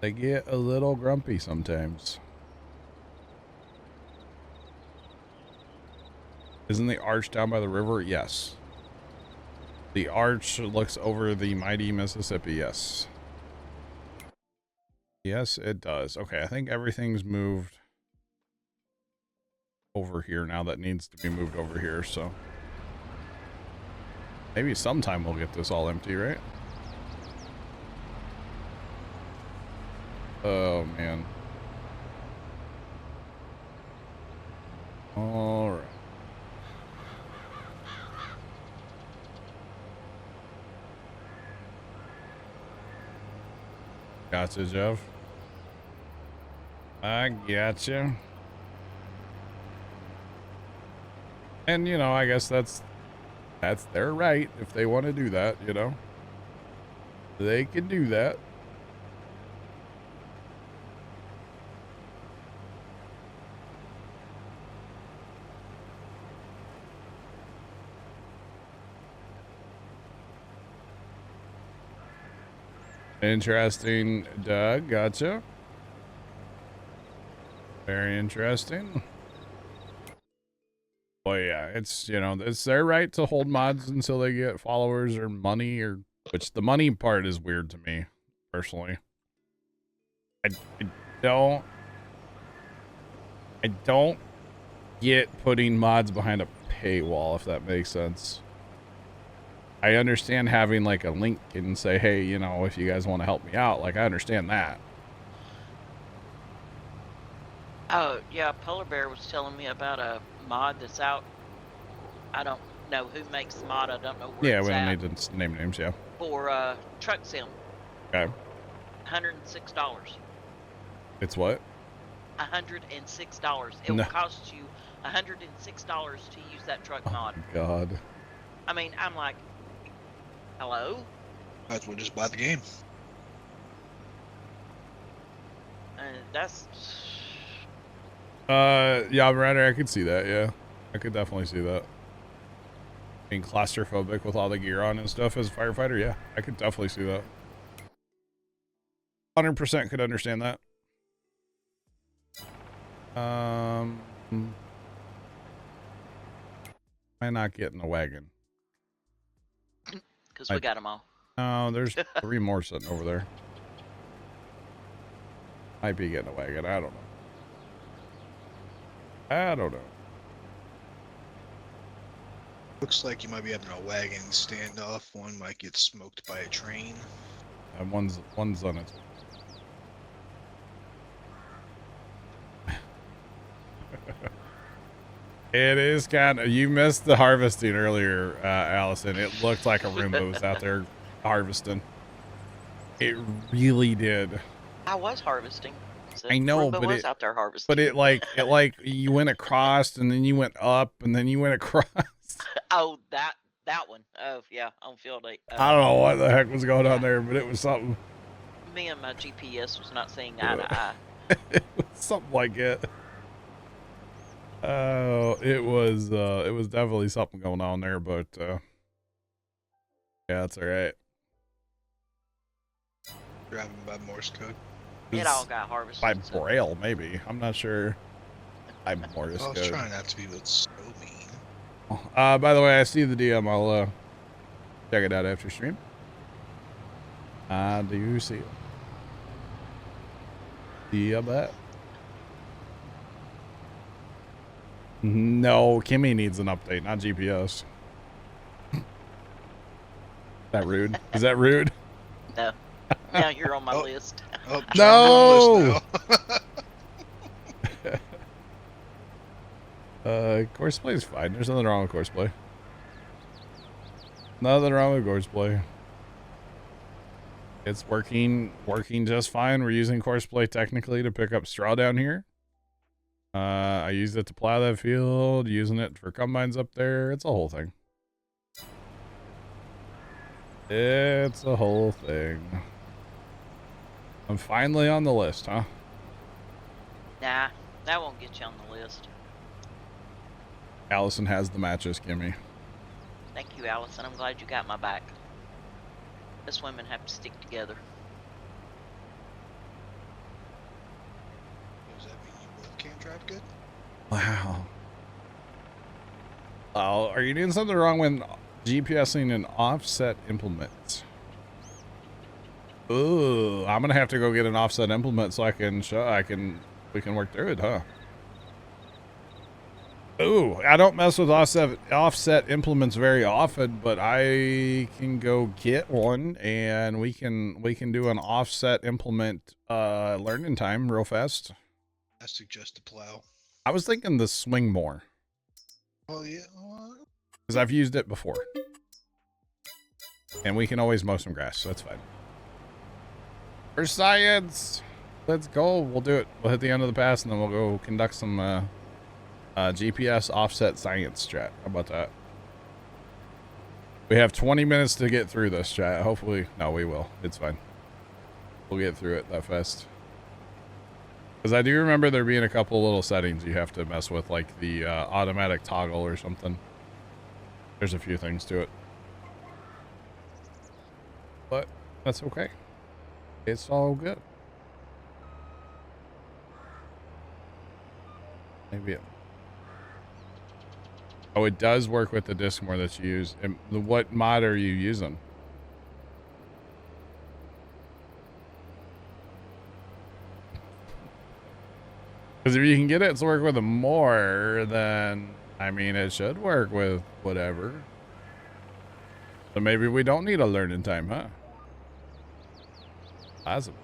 A: They get a little grumpy sometimes. Isn't the arch down by the river? Yes. The arch looks over the mighty Mississippi, yes. Yes, it does. Okay, I think everything's moved over here now that needs to be moved over here, so... Maybe sometime we'll get this all empty, right? Oh, man. All right. Gotcha, Jeff. I gotcha. And, you know, I guess that's their right if they want to do that, you know. They can do that. Interesting, Doug. Gotcha. Very interesting. Well, yeah, it's, you know, it's their right to hold mods until they get followers or money, or which the money part is weird to me, personally. I don't get putting mods behind a paywall, if that makes sense. I understand having like a link and say, hey, you know, if you guys want to help me out, like I understand that.
B: Oh, yeah, Polar Bear was telling me about a mod that's out. I don't know who makes the mod. I don't know where
A: Yeah,
B: it's
A: we don't
B: at.
A: need to name names. Yeah.
B: For truck sim,
A: Okay.
B: $106.
A: It's what?
B: $106. It
A: No.
B: will cost you $106 to use that truck mod.
A: God.
B: I mean, I'm like, hello?
C: Might as well just buy the game.
B: That's
A: Yeah, Ryder, I could see that. Yeah, I could definitely see that. Being claustrophobic with all the gear on and stuff as a firefighter, yeah, I could definitely see that. 100% could understand that. Why not get in the wagon?
B: because we got them all.
A: Oh, there's 3 more sitting over there. Might be getting a wagon. I don't know. I don't know.
C: Looks like you might be having a wagon standoff. One might get smoked by a train.
A: And one's on its. It is kind of. You missed the harvesting earlier, Allison. It looked like a Roomba was out there harvesting. It really did.
B: I was harvesting. So
A: I know,
B: Roomba
A: but
B: was
A: it-
B: out there harvesting.
A: But it like you went across and then you went up and then you went across.
B: Oh, that one. Oh, yeah, on field 8.
A: I don't know what the heck was going on there, but it was something.
B: Me and my GPS was not seeing eye to eye.
A: It was something like it. Oh, it was definitely something going on there, but yeah, it's all right.
C: Driving by Morse code.
B: It all got harvested.
A: By
B: so-
A: Braille, maybe. I'm not sure. By Morse
C: I was
A: code.
C: trying not to be so mean.
A: By the way, I see the DM. I'll check it out after stream. Do you see it? Yeah, bet. No, Kimmy needs an update, not GPS. Is that rude? Is that rude?
B: No. Now you're on my
C: Oh.
B: list.
C: Oh,
A: No!
C: now.
A: Courseplay is fine. There's nothing wrong with courseplay. Nothing wrong with courseplay. It's working just fine. We're using courseplay technically to pick up straw down here. I used it to plow that field, using it for combines up there. It's a whole thing. It's a whole thing. I'm finally on the list, huh?
B: Nah, that won't get you on the list.
A: Allison has the matches, Kimmy.
B: Thank you, Allison. I'm glad you got my back. Us women have to stick together.
C: Does that mean you both can't drive good?
A: Wow. Oh, are you doing something wrong when GPSing an offset implement? Ooh, I'm gonna have to go get an offset implement so we can work through it, huh? Ooh, I don't mess with offset implements very often, but I can go get one and we can do an offset implement learning time real fast.
C: I suggest the plow.
A: I was thinking the swing more
C: Oh yeah.
A: because I've used it before. And we can always mow some grass, so that's fine. For science, let's go. We'll do it. We'll hit the end of the pass and then we'll go conduct some GPS offset science chat. How about that? We have 20 minutes to get through this chat. Hopefully, no, we will. It's fine. We'll get through it that fast. Because I do remember there being a couple little settings you have to mess with, like the automatic toggle or something. There's a few things to it. But that's okay. It's all good. Maybe it... Oh, it does work with the disc more that you use. And what mod are you using? Because if you can get it to work with a more, then, I mean, it should work with whatever. So maybe we don't need a learning time, huh? Possible.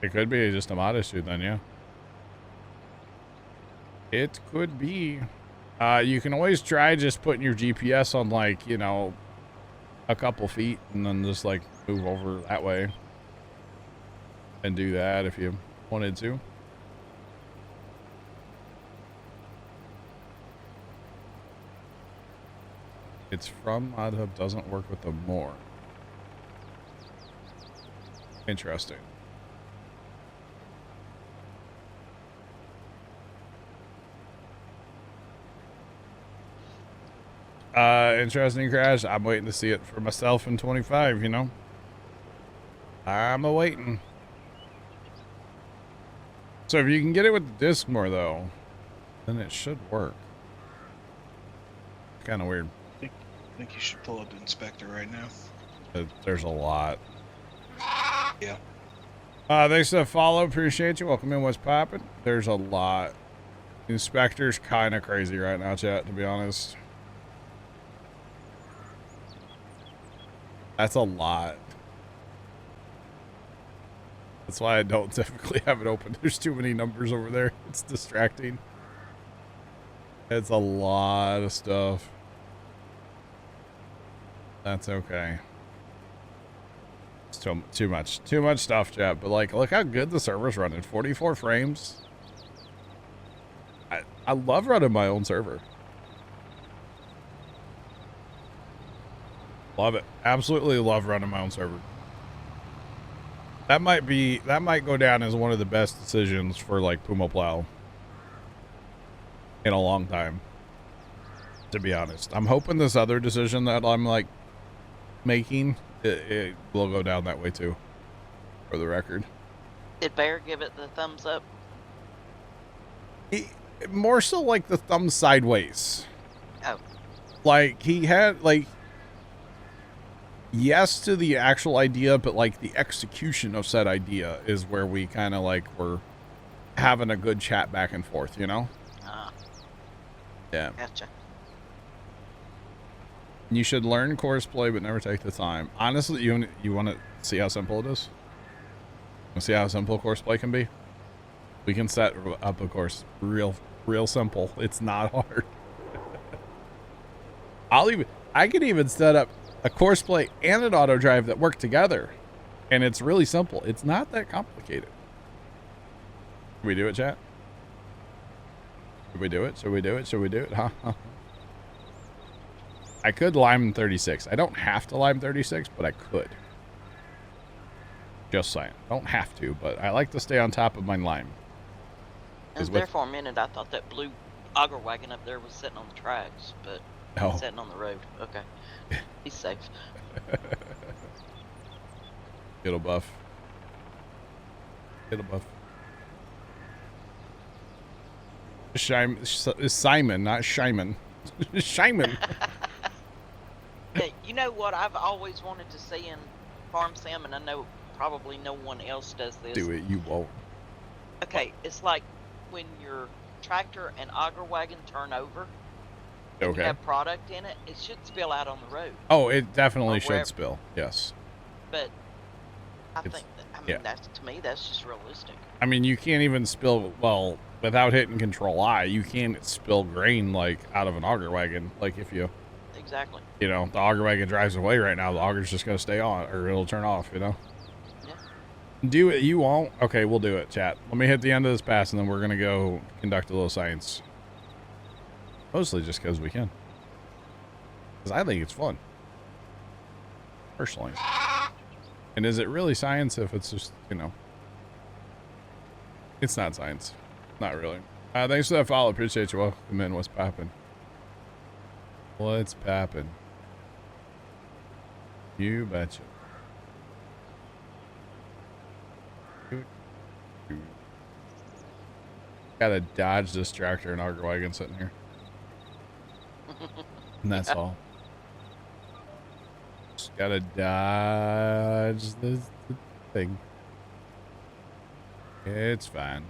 A: It could be just a mod issue then, yeah. It could be. You can always try just putting your GPS on, like, you know, a couple feet and then just, like, move over that way. And do that if you wanted to. It's from ModHub, doesn't work with the more. Interesting. Interesting crash. I'm waiting to see it for myself in 25, you know? I'm a-waiting. So if you can get it with the disc more, though, then it should work. Kind of weird.
C: I think you should pull up the inspector right now.
A: There's a lot.
C: Yeah.
A: Thanks for the follow. Appreciate you. Welcome in. What's poppin'? There's a lot. Inspector's kind of crazy right now, chat, to be honest. That's a lot. That's why I don't typically have it open. There's too many numbers over there. It's distracting. It's a lot of stuff. That's okay. It's too much stuff, chat. But like, look how good the server's running. 44 frames. I love running my own server. Love it. Absolutely love running my own server. That might go down as one of the best decisions for like Puma Plow in a long time, to be honest. I'm hoping this other decision that I'm like making, it will go down that way too, for the record.
B: Did Bear give it the thumbs up?
A: More so like the thumb sideways.
B: Oh.
A: Like he had like, yes to the actual idea, but like the execution of said idea is where we kind of like were having a good chat back and forth, you know? Yeah.
B: Gotcha.
A: You should learn course play, but never take the time. Honestly, you want to see how simple it is? Want to see how simple course play can be? We can set up a course real simple. It's not hard. I could even set up a course play and an auto drive that work together, and it's really simple. It's not that complicated. Should we do it, chat? Should we do it? Should we do it? Should we do it? Huh? I could lime 36. I don't have to lime 36, but I could. Just saying. Don't have to, but I like to stay on top of my lime.
B: And there for a minute, I thought that blue auger wagon up there was sitting on the tracks, but he's sitting on the road. Okay. He's safe.
A: It'll buff. It'll buff. Simon, not Shyman. Shyman.
B: Hey, you know what I've always wanted to see in Farm Sim, and I know probably no one else does this.
A: Do it, you won't.
B: Okay, it's like when your tractor and auger wagon turn over,
A: okay,
B: you have product in it, it should spill out on the road.
A: Oh, it definitely should spill, yes.
B: But I think, that's, to me, that's just realistic.
A: I mean, you can't even spill, well, without hitting Control I, you can't spill grain, like, out of an auger wagon. Like, if you...
B: Exactly.
A: You know, the auger wagon drives away right now, the auger's just going to stay on, or it'll turn off, you know?
B: Yeah.
A: Do it, you won't? Okay, we'll do it, chat. Let me hit the end of this pass, and then we're going to go conduct a little science. Mostly just because we can. Because I think it's fun. Personally. And is it really science if it's just, you know... It's not science. Not really. Thanks for that follow. Appreciate you. Welcome in. What's poppin'? What's poppin'? You betcha. Gotta dodge this tractor and auger wagon sitting here. And that's all. Just gotta dodge this thing. It's fine.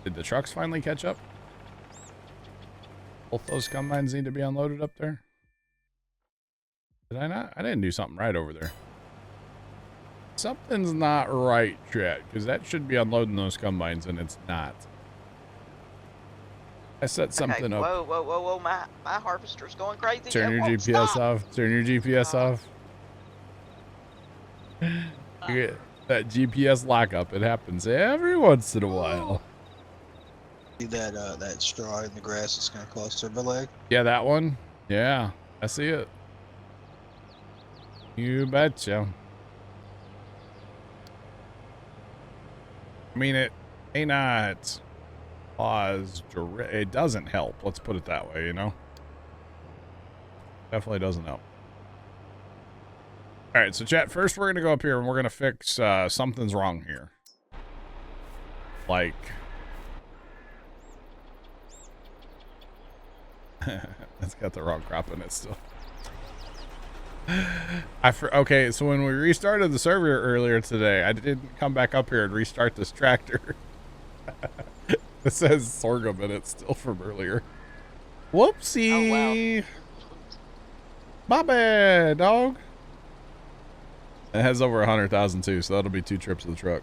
A: Did the trucks finally catch up? Both those combines need to be unloaded up there. Did I not? I didn't do something right over there. Something's not right, chat, because that should be unloading those combines, and it's not. I set something
B: Okay.
A: up.
B: Whoa, whoa, whoa, whoa! My harvester's going crazy.
A: Turn
B: It
A: your
B: won't
A: GPS
B: stop.
A: off. Turn your GPS off. You get that GPS lockup. It happens every once in a while.
C: See that straw in the grass is gonna cost her a leg.
A: Yeah, that one. Yeah, I see it. You betcha. I mean, it may not cause it doesn't help. Let's put it that way, you know? Definitely doesn't help. All right, so chat, first we're going to go up here and we're going to fix something's wrong here. Like... That's got the wrong crop in it still. Okay, so when we restarted the server earlier today, I didn't come back up here and restart this tractor. It says sorghum in it still from earlier. Whoopsie.
B: Oh, wow.
A: My bad, dog. It has over 100,000 too, so that'll be 2 trips of the truck.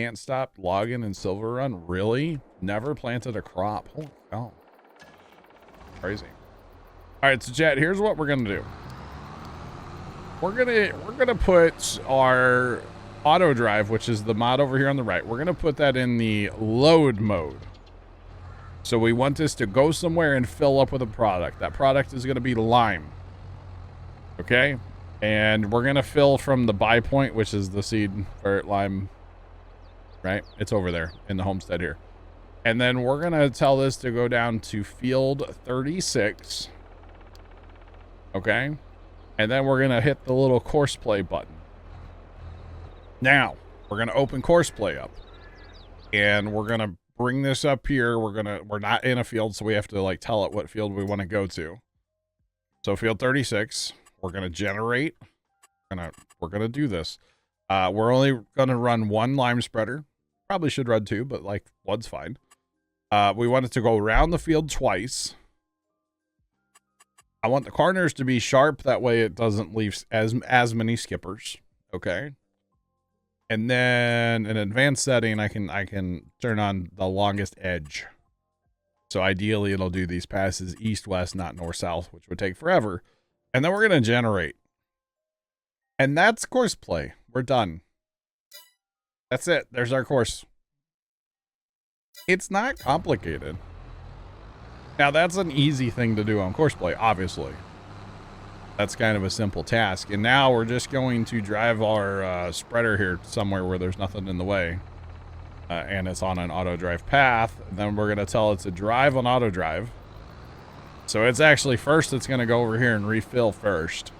A: Can't stop logging in Silver Run. Really? Never planted a crop. Holy cow. Crazy. All right, so chat, here's what we're gonna do. We're gonna put our auto drive, which is the mod over here on the right. We're gonna put that in the load mode. So we want this to go somewhere and fill up with a product. That product is gonna be lime. Okay? And we're gonna fill from the buy point, which is the seed or lime. Right? It's over there in the homestead here. And then we're going to tell this to go down to field 36. Okay? And then we're going to hit the little course play button. Now, we're going to open course play up. And we're going to bring this up here. We're not in a field, so we have to like tell it what field we want to go to. So field 36, we're going to generate. We're going to do this. We're only going to run 1 lime spreader. Probably should run 2, but like 1's fine. We want it to go around the field twice. I want the corners to be sharp. That way it doesn't leave as many skippers. Okay. And then in advanced setting, I can turn on the longest edge. So ideally it'll do these passes east-west, not north-south, which would take forever. And then we're going to generate. And that's course play. We're done. That's it. There's our course. It's not complicated. Now, that's an easy thing to do on course play, obviously. That's kind of a simple task. And now we're just going to drive our spreader here somewhere where there's nothing in the way. And it's on an auto drive path. And then we're going to tell it to drive on auto drive. So it's actually first, it's going to go over here and refill first.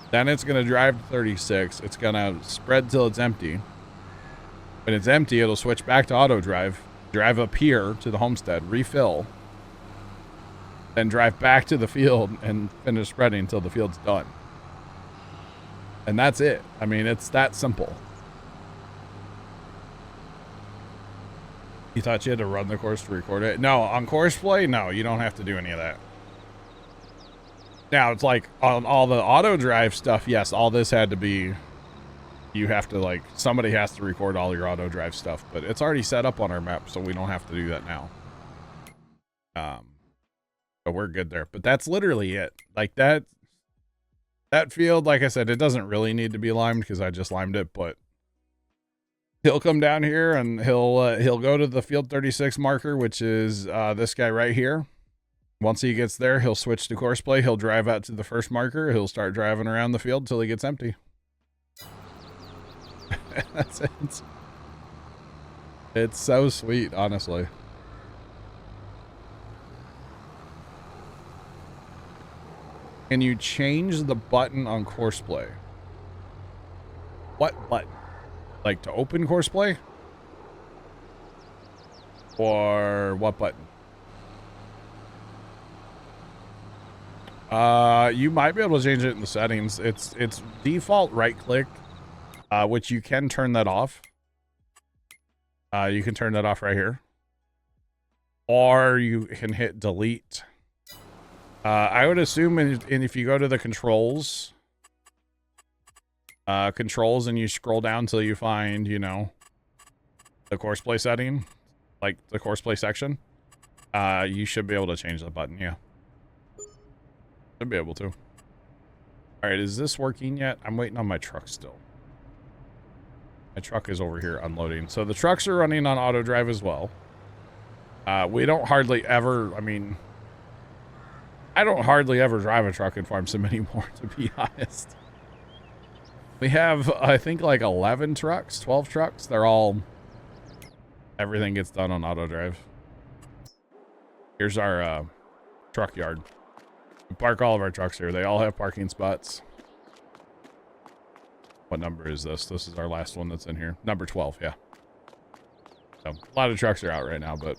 A: Then it's going to drive to 36. It's going to spread till it's empty. When it's empty, it'll switch back to auto drive, drive up here to the homestead, refill, then drive back to the field and finish spreading until the field's done. And that's it. I mean, it's that simple. You thought you had to run the course to record it? No, on course play, no, you don't have to do any of that. Now, it's like on all the auto drive stuff, yes, all this had to be... You have to, like, somebody has to record all your auto drive stuff, but it's already set up on our map, so we don't have to do that now. So we're good there. But that's literally it. Like, that field, like I said, it doesn't really need to be limed because I just limed it, but he'll come down here and he'll go to the field 36 marker, which is this guy right here. Once he gets there, he'll switch to course play. He'll drive out to the first marker. He'll start driving around the field till he gets empty. That's it. It's so sweet, honestly. Can you change the button on course play? What button? Like to open course play? Or what button? You might be able to change it in the settings. It's default right click. Which you can turn that off. You can turn that off right here. Or you can hit delete. I would assume if you go to the controls, controls and you scroll down till you find, you know, the course play setting, like the course play section, you should be able to change the button. Yeah. Should be able to. All right, is this working yet? I'm waiting on my truck still. My truck is over here unloading. So the trucks are running on auto drive as well. We don't hardly ever, I mean, I don't hardly ever drive a truck in Farm Sim anymore, to be honest. We have, I think, like 11 trucks, 12 trucks. They're all, everything gets done on auto drive. Here's our truck yard. We park all of our trucks here. They all have parking spots. What number is this? This is our last one that's in here. Number 12, yeah. So, a lot of trucks are out right now, but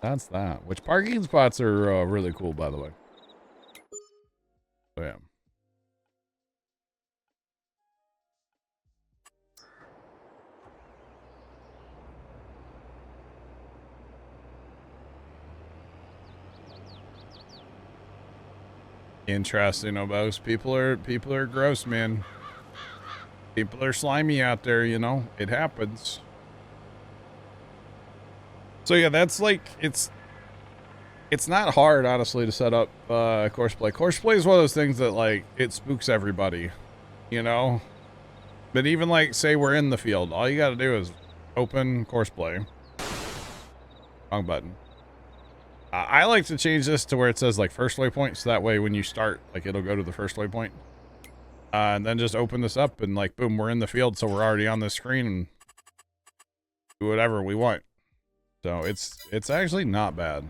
A: that's that. Which parking spots are really cool, by the way. So, yeah. Interesting, Obos. People are gross, man. People are slimy out there, you know. It happens. So yeah, that's like it's not hard, honestly, to set up course play. Course play is one of those things that like it spooks everybody, you know. But even like say we're in the field, all you got to do is open course play. Wrong button. I like to change this to where it says like first waypoint, so that way when you start, like it'll go to the first waypoint. And then just open this up and like, boom, we're in the field. So we're already on the screen and do whatever we want. So it's actually not bad.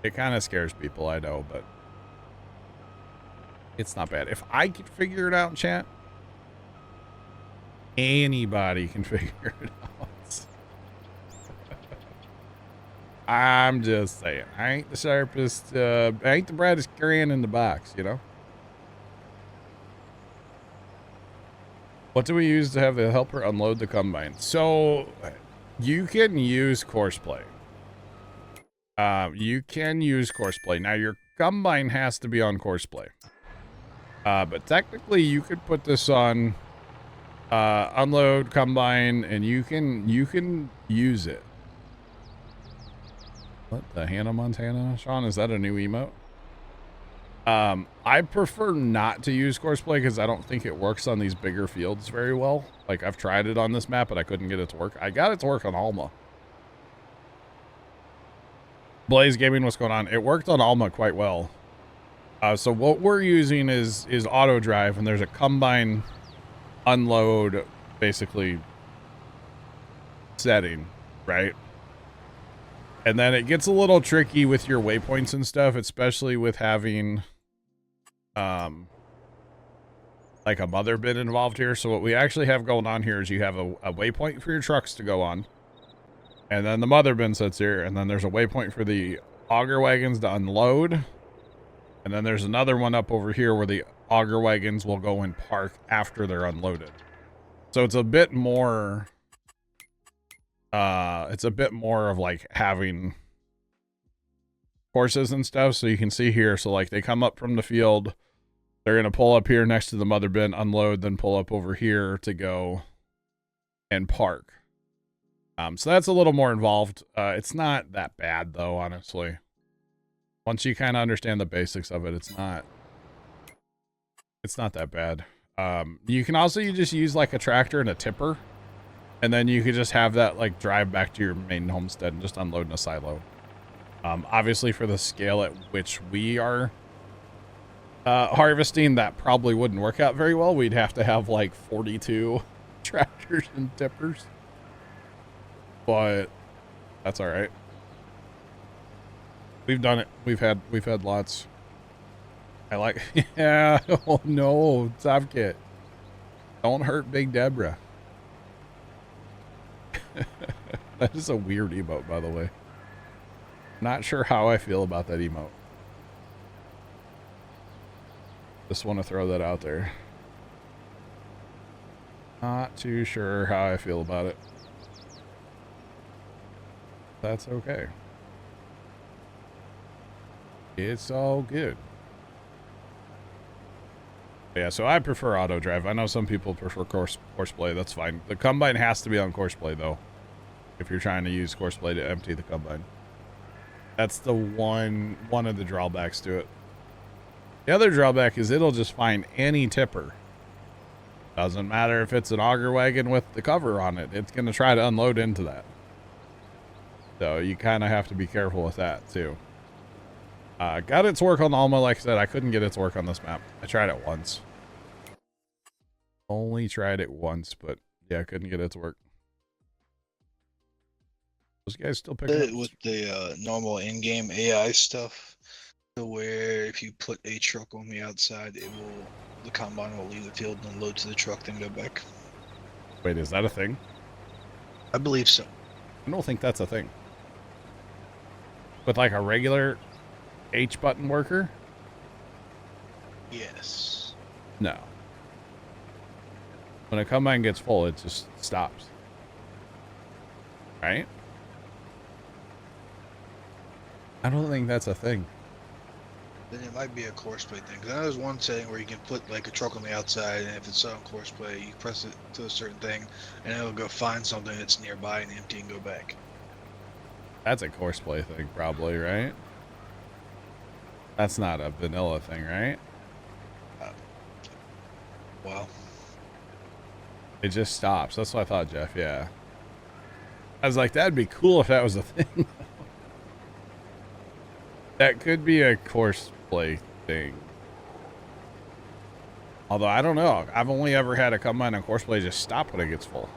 A: It kind of scares people, I know, but it's not bad. If I could figure it out, chat, anybody can figure it out. I'm just saying, I ain't the sharpest, I ain't the brightest crayon in the box, you know? What do we use to have the helper unload the combine? So, you can use course play. You can use course play. Now, your combine has to be on course play. But technically, you could put this on unload combine, and you can use it. What the Hannah Montana? Sean, is that a new emote? I prefer not to use course play because I don't think it works on these bigger fields very well. Like, I've tried it on this map, but I couldn't get it to work. I got it to work on Alma. Blaze Gaming, what's going on? It worked on Alma quite well. So what we're using is auto drive, and there's a combine unload, basically, setting, right? And then it gets a little tricky with your waypoints and stuff, especially with having, like a mother bin involved here. So what we actually have going on here is you have a waypoint for your trucks to go on. And then the mother bin sits here. And then there's a waypoint for the auger wagons to unload. And then there's another one up over here where the auger wagons will go and park after they're unloaded. So it's a bit more... it's a bit more of like having courses and stuff. So you can see here, so like they come up from the field, they're going to pull up here next to the mother bin, unload, then pull up over here to go and park. So that's a little more involved. It's not that bad though, honestly. Once you kind of understand the basics of it, it's not that bad. You can also just use like a tractor and a tipper. And then you could just have that like drive back to your main homestead and just unload in a silo. Obviously for the scale at which we are harvesting, that probably wouldn't work out very well. We'd have to have like 42 tractors and tippers. But that's all right. We've done it. We've had lots. I like, yeah, oh no, Zavkit. Don't hurt Big Deborah. That is a weird emote, by the way. Not sure how I feel about that emote. Just want to throw that out there. Not too sure how I feel about it. That's okay. It's all good. Yeah, so I prefer auto drive. I know some people prefer courseplay. That's fine. The combine has to be on courseplay though, if you're trying to use courseplay to empty the combine. That's the one of the drawbacks to it. The other drawback is it'll just find any tipper. Doesn't matter if it's an auger wagon with the cover on it. It's going to try to unload into that. So you kind of have to be careful with that too. Got its work on Alma. Like I said, I couldn't get its work on this map. I tried it once. Only tried it once, but yeah, I couldn't get it to work. Those guys still picking up
C: With the normal in-game AI stuff, to where if you put a truck on the outside, the combine will leave the field and load to the truck, then go back.
A: Wait, is that a thing?
C: I believe so.
A: I don't think that's a thing. With like a regular H button worker?
C: Yes.
A: No. When a combine gets full, it just stops. Right? I don't think that's a thing.
C: Then it might be a courseplay thing. Because I know there's one setting where you can put like a truck on the outside, and if it's on courseplay, you press it to a certain thing, and it'll go find something that's nearby and empty and go back.
A: That's a courseplay thing, probably, right? That's not a vanilla thing, right?
C: Wow.
A: It just stops. That's what I thought, Jeff. Yeah. I was like, that'd be cool if that was a thing. That could be a courseplay thing. Although, I don't know. I've only ever had a combine on courseplay just stop when it gets full.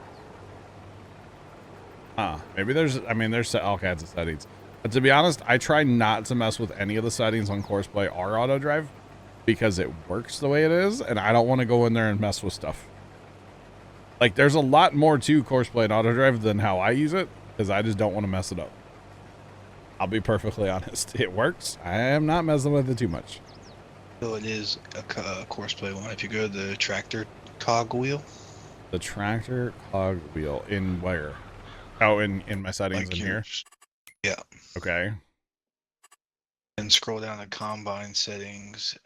A: Maybe there's all kinds of settings. But to be honest, I try not to mess with any of the settings on courseplay or auto drive because it works the way it is, and I don't want to go in there and mess with stuff. Like, there's a lot more to courseplay and auto drive than how I use it, because I just don't want to mess it up. I'll be perfectly honest. It works. I am not messing with it too much.
C: So it is a courseplay one. If you go to the tractor cog wheel.
A: The tractor cog wheel in where? Oh, in my settings
C: Like
A: in here?
C: Yeah.
A: Okay.
C: And scroll down to combine settings.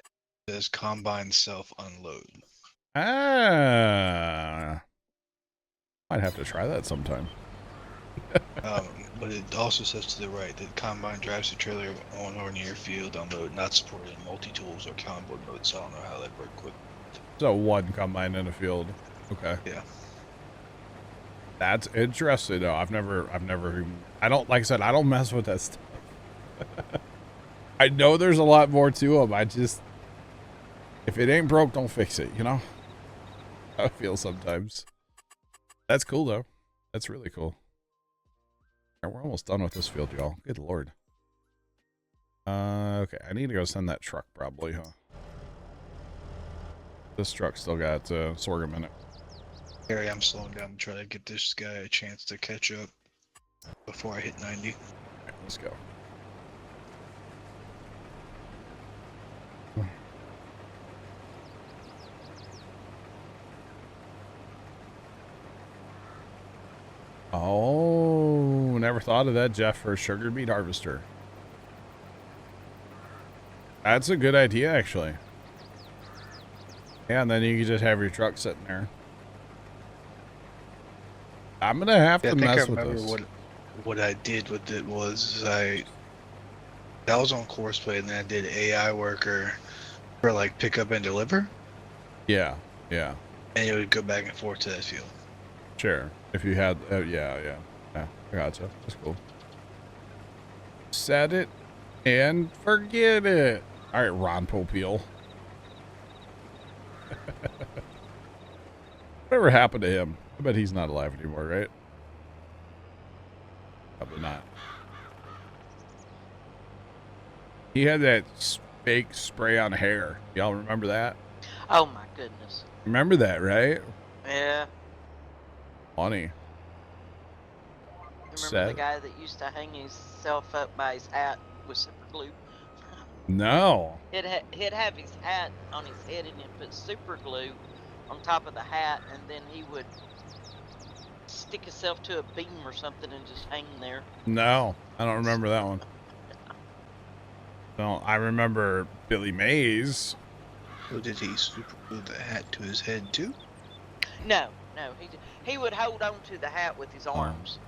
C: It says combine self unload.
A: Ah. I'd have to try that sometime.
C: But it also says to the right that combine drives the trailer on or near field unload, not supported in multi-tools or cowboy mode, so I don't know how that worked with.
A: So one combine in a field. Okay.
C: Yeah.
A: That's interesting though. I don't, like I said, I don't mess with that stuff. I know there's a lot more to them. I just, if it ain't broke, don't fix it, you know? I feel sometimes. That's cool though. That's really cool. All right, we're almost done with this field, y'all. Good lord. Okay, I need to go send that truck probably, huh? This truck still got sorghum in it.
C: Harry, I'm slowing down to try to get this guy a chance to catch up before I hit 90.
A: All right, let's go. Oh, never thought of that, Jeff, for a sugar beet harvester. That's a good idea, actually. Yeah, and then you can just have your truck sitting there. I'm gonna have to mess with this.
C: What I did with it was that was on courseplay, and then I did AI worker for like pick up and deliver.
A: Yeah, yeah.
C: And it would go back and forth to that field.
A: Sure. If you had, yeah, I gotcha. That's cool. Set it and forget it. All right, Ron Popeil. Whatever happened to him? I bet he's not alive anymore, right? Probably not. He had that fake spray on hair. Y'all remember that?
B: Oh my goodness.
A: Remember that, right?
B: Yeah.
A: Funny.
B: Remember
A: Sad.
B: the guy that used to hang himself up by his hat with super glue?
A: No.
B: He'd have his hat on his head and he'd put super glue on top of the hat, and then he would stick himself to a beam or something and just hang there.
A: No, I don't remember that one. No, I remember Billy Mays.
C: So did he super glue the hat to his head too?
B: No, he would hold on to the hat with his
A: Oh.
B: arms.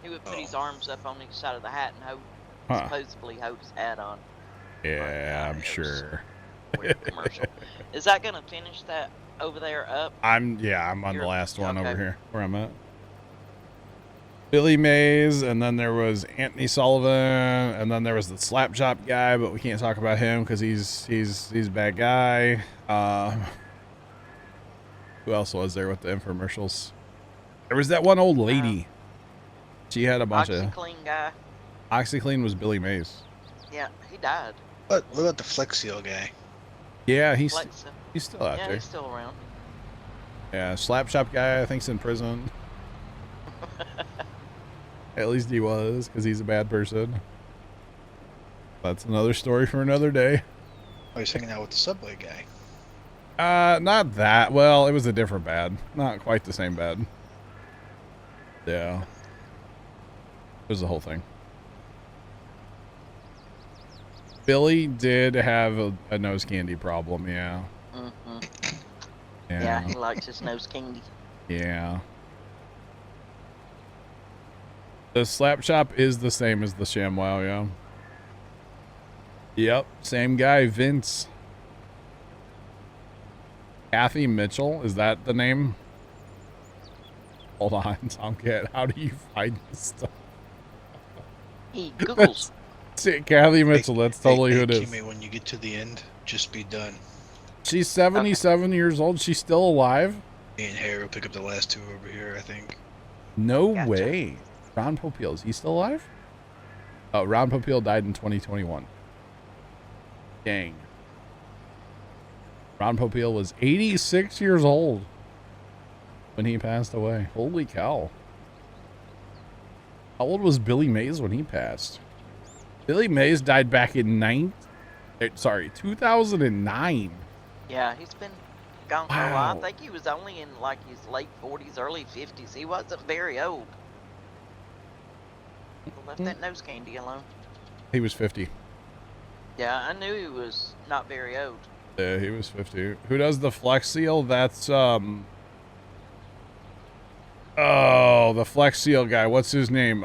B: He would put his arms up on each side of the hat and
A: Huh.
B: supposedly hold his hat on.
A: Yeah,
B: God,
A: I'm
B: it was
A: sure.
B: Weird commercial. Is that gonna finish that over there up?
A: I'm on the
B: You're-
A: last one
B: okay.
A: over here where I'm at. Billy Mays, and then there was Anthony Sullivan, and then there was the slap chop guy, but we can't talk about him because he's a bad guy. Who else was there with the infomercials? There was that one old lady. She had a bunch of
B: OxyClean guy.
A: OxyClean was Billy Mays.
B: Yeah, he died.
C: What about the Flex Seal guy?
A: Yeah, he's
B: Flexa.
A: still out
B: Yeah,
A: there.
B: he's still around.
A: Yeah, slap chop guy I think's in prison. At least he was, because he's a bad person. That's another story for another day.
C: Oh, he's hanging out with the Subway guy.
A: Not that. Well, it was a different bad. Not quite the same bad. Yeah. It was the whole thing. Billy did have a nose candy problem, yeah.
B: Mm-hmm.
A: Yeah.
B: Yeah, he likes his nose candy.
A: Yeah. The slap chop is the same as the ShamWow, yeah. Yep, same guy, Vince. Kathy Mitchell, is that the name? Hold on, Tomcat, how do you find this stuff?
B: He Googles.
A: Kathy Mitchell, that's totally who it is.
C: Kimmy, when you get to the end, just be done.
A: She's 77 years old, she's still alive?
C: Me and Harry will pick up the last two over here, I think.
A: No
B: Gotcha.
A: way. Ron Popeil, is he still alive? Oh, Ron Popeil died in 2021. Dang. Ron Popeil was 86 years old when he passed away. Holy cow. How old was Billy Mays when he passed? Billy Mays died back in 2009.
B: Yeah, he's been gone for a while.
A: Wow.
B: I think he was only in like his late 40s, early 50s. He wasn't very old. He left that nose candy alone.
A: He was 50.
B: Yeah, I knew he was not very old.
A: Yeah, he was 50. Who does the Flex Seal? That's, oh, the Flex Seal guy. What's his name?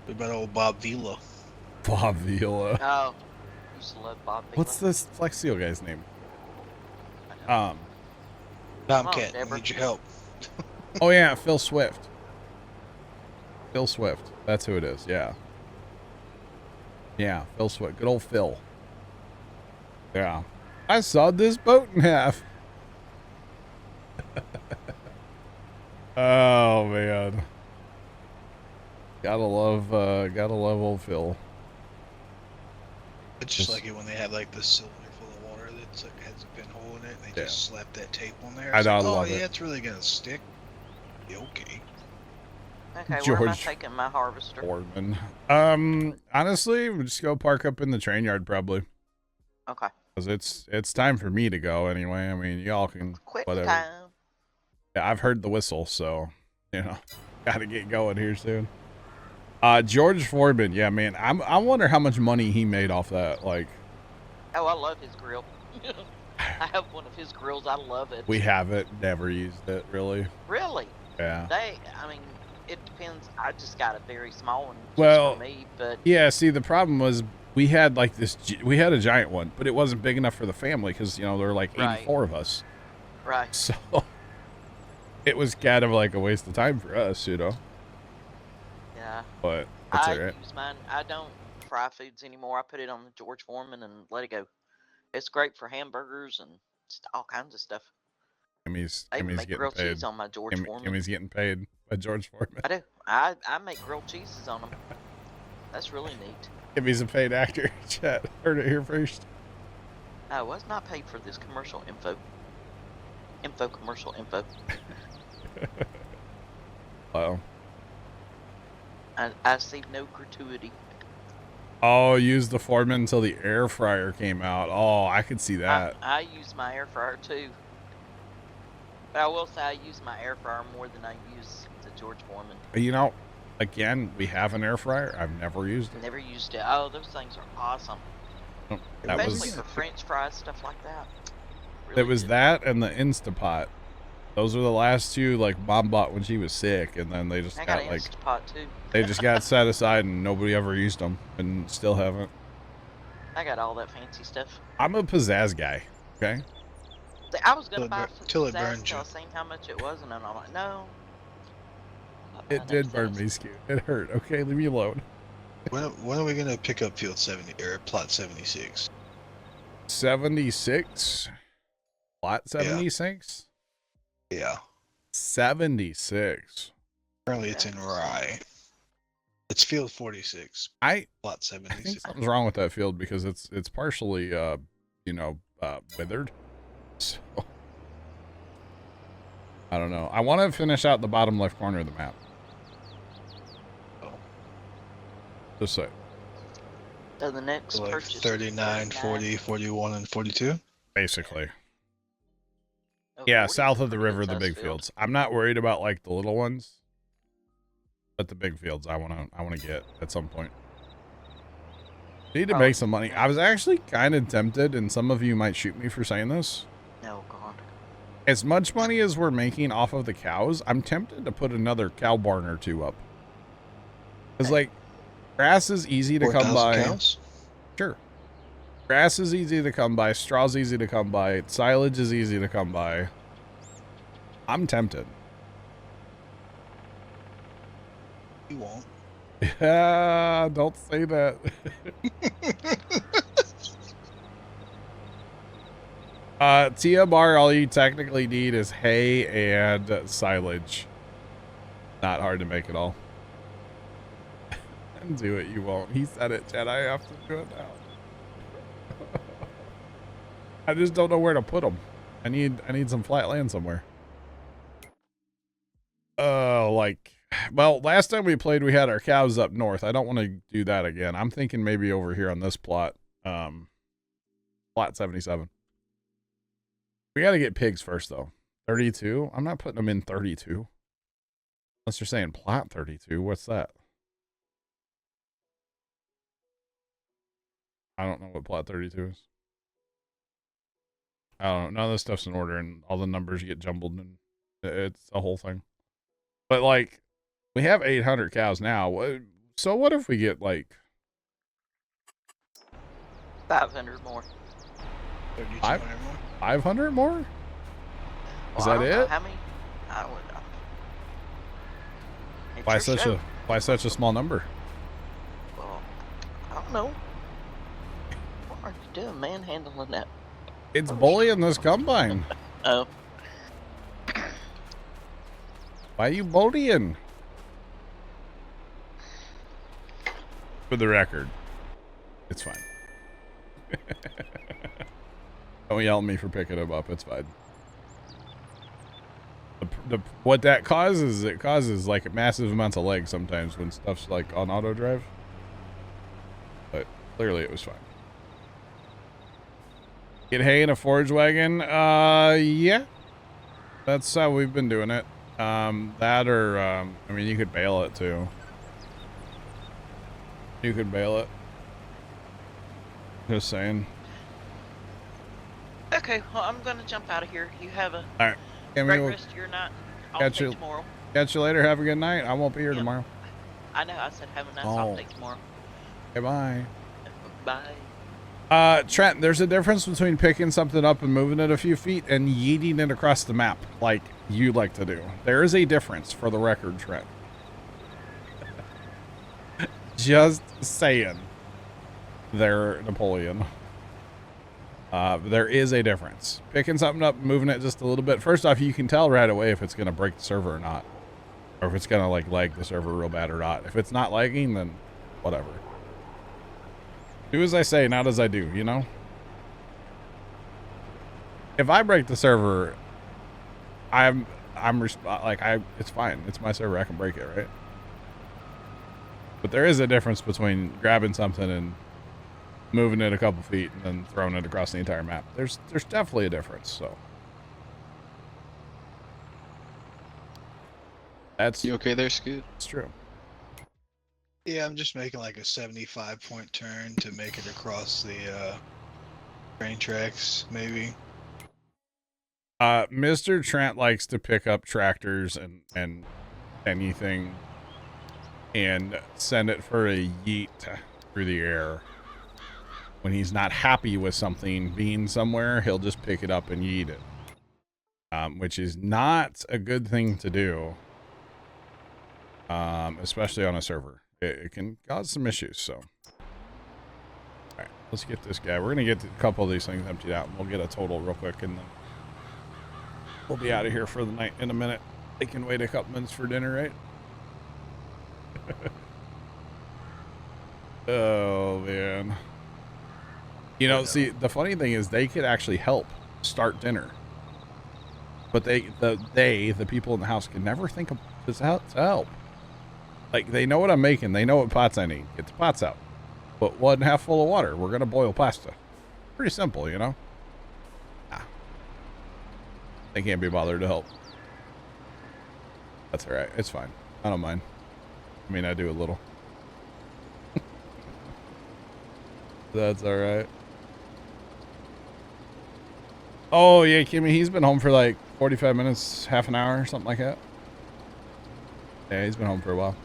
C: What about old Bob Vila?
A: Bob Vila.
B: Oh, used to love Bob Vila.
A: What's this Flex Seal guy's name?
C: Tomcat, I
B: Deborah.
C: need your help.
A: Oh yeah, Phil Swift. Phil Swift. That's who it is. Yeah. Yeah, Phil Swift. Good old Phil. Yeah. I sawed this boat in half. Oh man. Gotta love old Phil.
C: I just like it when they have like the cylinder full of water that's like has a pinhole in it, and they just slap that tape on there.
A: I
C: It's
A: know,
C: like,
A: I love
C: yeah,
A: it.
C: it's really gonna stick. Okay.
B: Okay, where am I
A: George
B: taking my harvester?
A: Boardman. Honestly, we'll just go park up in the train yard probably.
B: Okay.
A: Because it's time for me to go anyway. I mean, y'all can
B: Quit
A: whatever.
B: time.
A: Yeah, I've heard the whistle, so gotta get going here soon. George Foreman, yeah, man. I wonder how much money he made off that. Like,
B: Oh, I love his grill. I have one of his grills. I love it.
A: we haven't never used it really.
B: Really?
A: Yeah.
B: I mean, it depends. I just got a very small one just
A: Well,
B: for me, but
A: Yeah. See, the problem was we had like we had a giant one, but it wasn't big enough for the family because there were like 84 of us.
B: right.
A: So it was kind of like a waste of time for us,
B: Yeah.
A: But that's
B: I
A: alright.
B: use mine. I don't fry foods anymore. I put it on the George Foreman and let it go. It's great for hamburgers and just all kinds of stuff.
A: Kimmy's
B: I even make
A: getting
B: grilled
A: paid.
B: cheese on my George Foreman.
A: Kimmy's getting paid by George Foreman.
B: I do. I make grilled cheeses on them. That's really neat.
A: Kimmy's a paid actor. Chat. Heard it here first.
B: I was not paid for this commercial info. Commercial info.
A: Wow.
B: I see no gratuity.
A: Oh, use the Foreman until the air fryer came out. Oh, I could see that.
B: I use my air fryer too. But I will say I use my air fryer more than I use the George Foreman.
A: You know, Again, we have an air fryer. I've never used it.
B: Never used it. Oh, those things are awesome.
A: Oh, that
B: Especially
A: was
B: for French fries, stuff like that.
A: it
B: Really
A: was
B: good.
A: that and the Instapot. Those were the last two like Mom bought when she was sick, and then they just
B: I got
A: got
B: an
A: like
B: Instapot too.
A: they just got set aside and nobody ever used them and still haven't.
B: I got all that fancy stuff.
A: I'm a pizzazz guy. Okay.
B: I was gonna
C: Till it
B: buy
C: till it
B: pizzazz
C: burns
B: until
C: you.
B: I seen how much it was, and then I'm like, no. I'm not
A: It
B: buying
A: did burn
B: pizzazz.
A: me, Scoot. It hurt. Okay, leave me alone.
C: When are we gonna pick up field 70 or plot 76?
A: 76. Plot 76.
C: Yeah.
A: 76.
C: Currently it's in Rye. It's field 46,
A: I
C: plot
A: think
C: 76.
A: something's wrong with that field because it's partially withered. So I don't know. I want to finish out the bottom left corner of the map.
C: Oh.
A: Just so
B: So the next
C: So like
B: purchase. is
C: 39, 40, 41, and 42.
A: basically.
B: Oh,
A: Yeah,
B: 40 's
A: south
B: a
A: of the
B: pretty
A: river,
B: good
A: the
B: sized
A: big
B: field.
A: fields. I'm not worried about like the little ones, but the big fields I wanna get at some point. Need to
B: Oh,
A: make some money.
B: yeah.
A: I was actually kind of tempted, and some of you might shoot me for saying this.
B: Oh God.
A: As much money as we're making off of the cows, I'm tempted to put another cow barn or two up. Cause like grass is easy to come
C: 4,000
A: by.
C: cows?
A: Sure. Grass is easy to come by. Straw's easy to come by. Silage is easy to come by. I'm tempted.
C: You won't.
A: Yeah, don't say that. Tia Bar, all you technically need is hay and silage. Not hard to make at all. And do it, you won't. He said it, Chad. I have to do it now. I just don't know where to put them. I need some flat land somewhere. Well, last time we played, we had our cows up north. I don't want to do that again. I'm thinking maybe over here on this plot, plot 77. We got to get pigs first, though. 32? I'm not putting them in 32. Unless you're saying plot 32. What's that? I don't know what plot 32 is. I don't know. None of this stuff's in order, and all the numbers get jumbled, and it's a whole thing. But, like, we have 800 cows now. So what if we get, like...
B: 500 more.
C: 3,200 more?
A: 500 more? Is
B: Well, I
A: that
B: don't know
A: it?
B: how many? I would. It's
A: Why
B: your
A: such
B: show.
A: a small number?
B: Well, I don't know. What are you doing, manhandling that?
A: It's bullying this combine.
B: Oh.
A: Why are you bullying? For the record, it's fine. Don't yell at me for picking him up. It's fine. What that causes, it causes like massive amounts of lag sometimes when stuff's like on auto drive. But clearly it was fine. Get hay in a forage wagon? Yeah. That's how we've been doing it. That or, I mean, you could bale it too. You could bale it. Just saying.
B: Okay, well, I'm gonna jump out of here. You have a
A: All right.
B: great rest of your night. I'll
A: Catch
B: see you
A: you-
B: tomorrow.
A: Catch you later. Have a good night. I won't be here
B: Yeah.
A: tomorrow.
B: I know, I said have a nice
A: Oh.
B: off day tomorrow.
A: Okay, bye.
B: Bye.
A: Trent, there's a difference between picking something up and moving it a few feet and yeeting it across the map like you like to do. There is a difference, for the record, Trent. Just saying. There, Napoleon. There is a difference. Picking something up, moving it just a little bit. First off, you can tell right away if it's going to break the server or not. Or if it's going to like lag the server real bad or not. If it's not lagging, then whatever. Do as I say, not as I do, you know? If I break the server, it's fine. It's my server. I can break it, right? But there is a difference between grabbing something and moving it a couple feet and then throwing it across the entire map. There's definitely a difference, so. That's
D: You okay there, Scoot?
A: true.
C: Yeah, I'm just making like a 75-point turn to make it across the train tracks, maybe.
A: Mr. Trent likes to pick up tractors and anything and send it for a yeet through the air. When he's not happy with something being somewhere, he'll just pick it up and yeet it. Which is not a good thing to do. Especially on a server. It can cause some issues, so. Alright, let's get this guy. We're gonna get a couple of these things emptied out, and we'll get a total real quick, and then we'll be out of here for the night in a minute. They can wait a couple minutes for dinner, right? Oh, man. You know, see, the funny thing is they could actually help start dinner. But the people in the house can never think of this to help. Like, they know what I'm making. They know what pots I need. Get the pots out. Put 1.5 full of water. We're going to boil pasta. Pretty simple, you know? Ah. They can't be bothered to help. That's all right. It's fine. I don't mind. I mean, I do a little. That's all right. Oh, yeah, Kimmy, he's been home for like 45 minutes, half an hour, something like that. Yeah, he's been home for a while.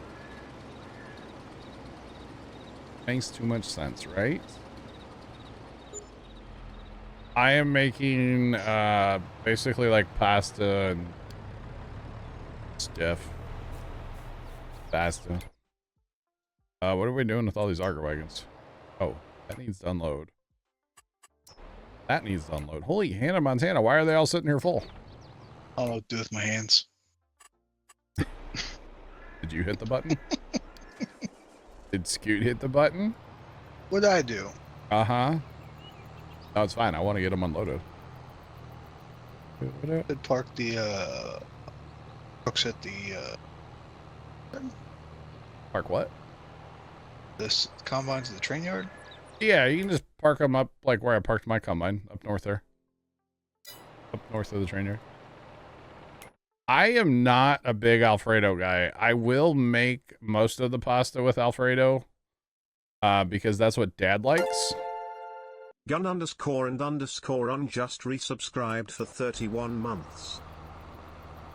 A: Makes too much sense, right? I am making basically like pasta and stuff. Pasta. What are we doing with all these auger wagons? Oh, that needs to unload. That needs to unload. Holy Hannah Montana, why are they all sitting here full?
C: I don't know what to do with my hands.
A: Did you hit the button? Did Scoot hit the button?
C: What'd I do?
A: Uh-huh. No, it's fine. I want to get them unloaded.
C: I'd park the trucks at the
A: Park what?
C: this combine to the train yard.
A: Yeah, you can just park them up like where I parked my combine, up north there. Up north of the train yard. I am not a big Alfredo guy. I will make most of the pasta with Alfredo because that's what Dad likes.
E: Gun underscore and underscore on just resubscribed for 31 months.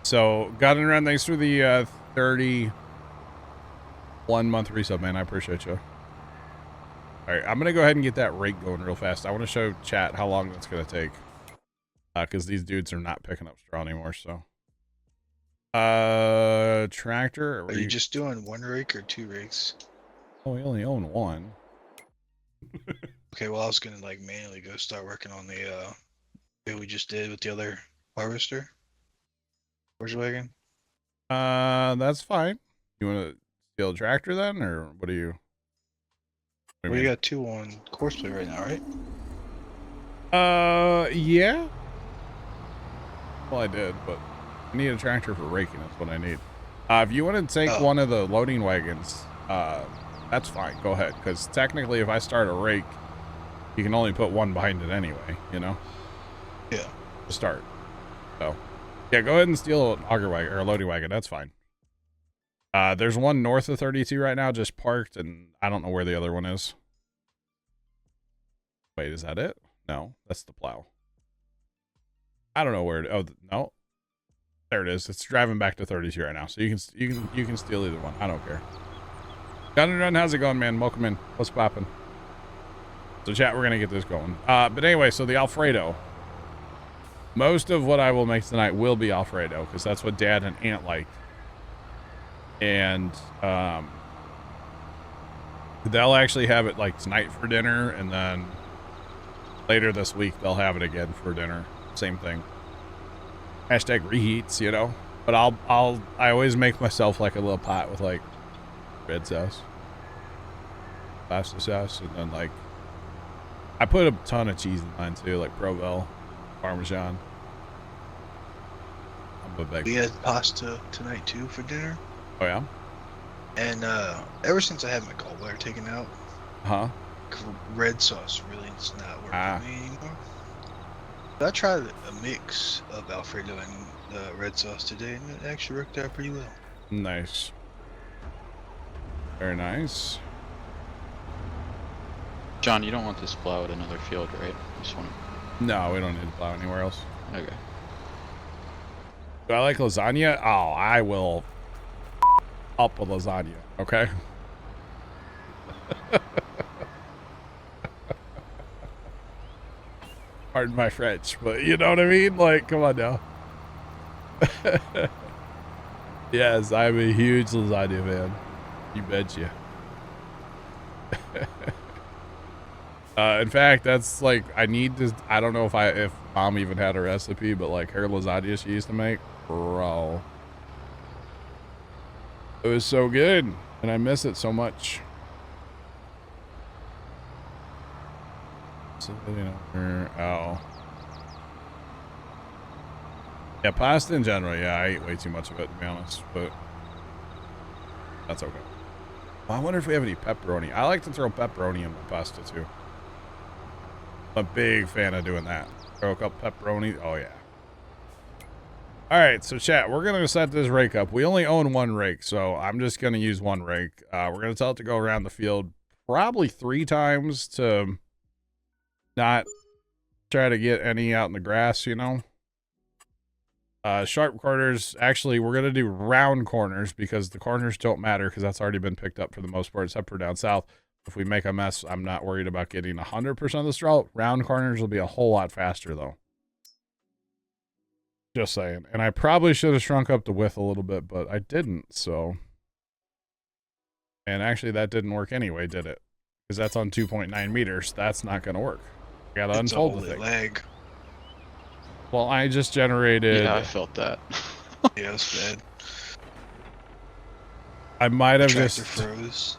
A: So, Gun and Run, thanks for the 31 month resub, man. I appreciate you. All right, I'm going to go ahead and get that rake going real fast. I want to show chat how long that's going to take because these dudes are not picking up straw anymore, so. Tractor.
C: Are you just doing one rake or 2 rakes?
A: Oh, we only own one.
C: Okay, well I was gonna like manually go start working on the what we just did with the other harvester. Where's your wagon?
A: That's fine. You want to steal a tractor then, or what do you? What do
C: We
A: you
C: got 2 on courseplay right now, right?
A: mean? Yeah. Well, I did, but I need a tractor for raking. That's what I need. If you want to take one of the loading wagons, that's fine. Go ahead, because technically, if I start a rake, you can only put one behind it anyway. You know.
C: Yeah.
A: To start. So, yeah, go ahead and steal an auger wagon or a loading wagon. That's fine. There's one north of 32 right now, just parked, and I don't know where the other one is. Wait, is that it? No, that's the plow. I don't know where. Oh, no. There it is. It's driving back to 32 right now, so you can steal either one. I don't care. Gun and Run, how's it going, man? Welcome in. What's popping? So, chat, we're gonna get this going. But anyway, so the Alfredo. Most of what I will make tonight will be Alfredo because that's what Dad and Aunt like. And they'll actually have it like tonight for dinner, and then later this week they'll have it again for dinner. Same thing. Hashtag reheats, you know. But I always make myself like a little pot with like red sauce, pasta sauce, and then like I put a ton of cheese in mine too, like Provel, Parmesan. I'm a big.
C: We had pasta tonight too for dinner.
A: Oh yeah.
C: And ever since I had my gallbladder taken out, red sauce really is not working for me anymore. So I tried a mix of Alfredo and red sauce today, and it actually worked out pretty well.
A: Nice. Very nice.
D: John, you don't want this plow at another field, right? You just want
A: No, we don't need to plow anywhere else.
D: to... Okay.
A: Do I like lasagna? Oh, I will up a lasagna, okay? Pardon my French, but you know what I mean? Like, come on now. Yes, I'm a huge lasagna fan. You betcha. In fact, that's like, I need to, I don't know if mom even had a recipe, but like her lasagna she used to make, bro. It was so good, and I miss it so much. So, you know, oh. Yeah, pasta in general, yeah, I eat way too much of it, to be honest, but that's okay. Well, I wonder if we have any pepperoni. I like to throw pepperoni in my pasta, too. I'm a big fan of doing that. Throw a couple pepperoni. Oh, yeah. All right, so chat, we're going to set this rake up. We only own one rake, so I'm just going to use one rake. We're going to tell it to go around the field probably 3 times to not try to get any out in the grass, you know. Sharp corners, actually, we're going to do round corners because the corners don't matter because that's already been picked up for the most part, except for down south. If we make a mess, I'm not worried about getting 100% of the straw. Round corners will be a whole lot faster, though. Just saying. And I probably should have shrunk up the width a little bit, but I didn't, so. And actually, that didn't work anyway, did it? Because that's on 2.9 meters. That's not going to work. I got to unfold the thing.
C: Leg.
A: Well, I just generated...
D: Yeah, I felt that.
C: Yeah, it's bad.
A: I might have
C: Tractor
A: just...
C: froze.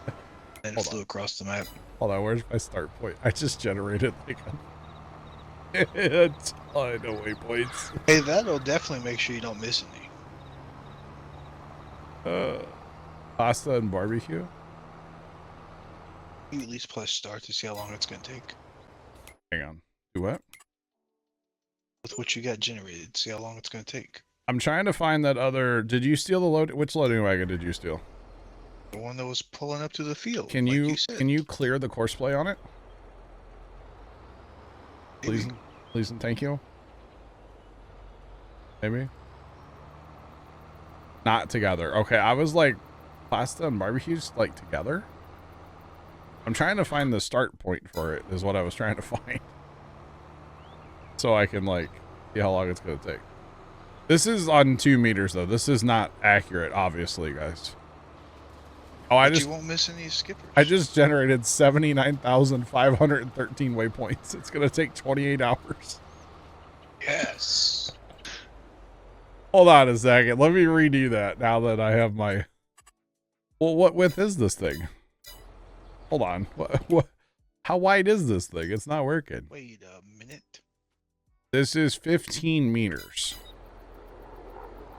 C: And it flew across the map.
A: Hold on, where's my start point? I just generated like a ton of waypoints.
C: Hey, that'll definitely make sure you don't miss any.
A: Pasta and barbecue?
C: You at least press start to see how long it's going to take.
A: Hang on. Do what?
C: With what you got generated, see how long it's going to take.
A: I'm trying to find that other... Did you steal the load? Which loading wagon did you steal?
C: The one that was pulling up to the field.
A: Can
C: like
A: you clear the course play on it? Please,
C: Maybe.
A: please and thank you. Maybe. Not together. Okay, I was like, pasta and barbecues like together. I'm trying to find the start point for it. Is what I was trying to find. So I can like see how long it's gonna take. This is on 2 meters though. This is not accurate, obviously, guys. Oh,
C: You won't miss any skippers.
A: I just generated 79,513 waypoints. It's gonna take 28 hours.
C: Yes.
A: Hold on a second. Let me redo that now that I have my... Well, what width is this thing? Hold on. What? How wide is this thing? It's not working.
C: Wait a minute.
A: This is 15 meters.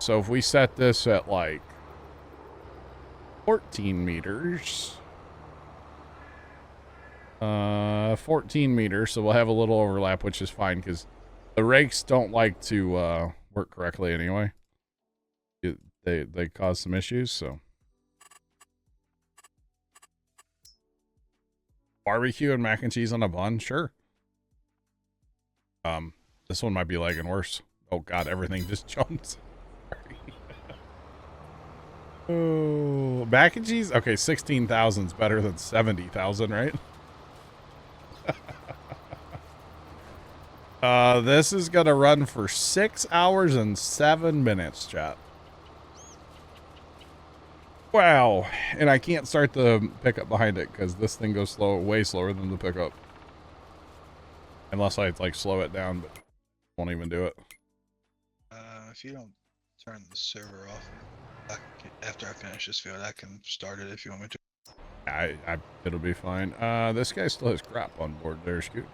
A: So if we set this at like 14 meters. 14 meters, so we'll have a little overlap, which is fine because the rakes don't like to work correctly anyway. They cause some issues, so. Barbecue and mac and cheese on a bun, sure. This one might be lagging worse. Oh god, everything just jumped. Oh, mac and cheese? Okay, 16,000 is better than 70,000, right? This is gonna run for 6 hours and 7 minutes, chat. Wow, and I can't start the pickup behind it because this thing goes slow, way slower than the pickup. Unless I like slow it down, but won't even do it.
C: If you don't turn the server off after I finish this field, I can start it if you want me to.
A: It'll be fine. This guy still has crap on board there, Scoot.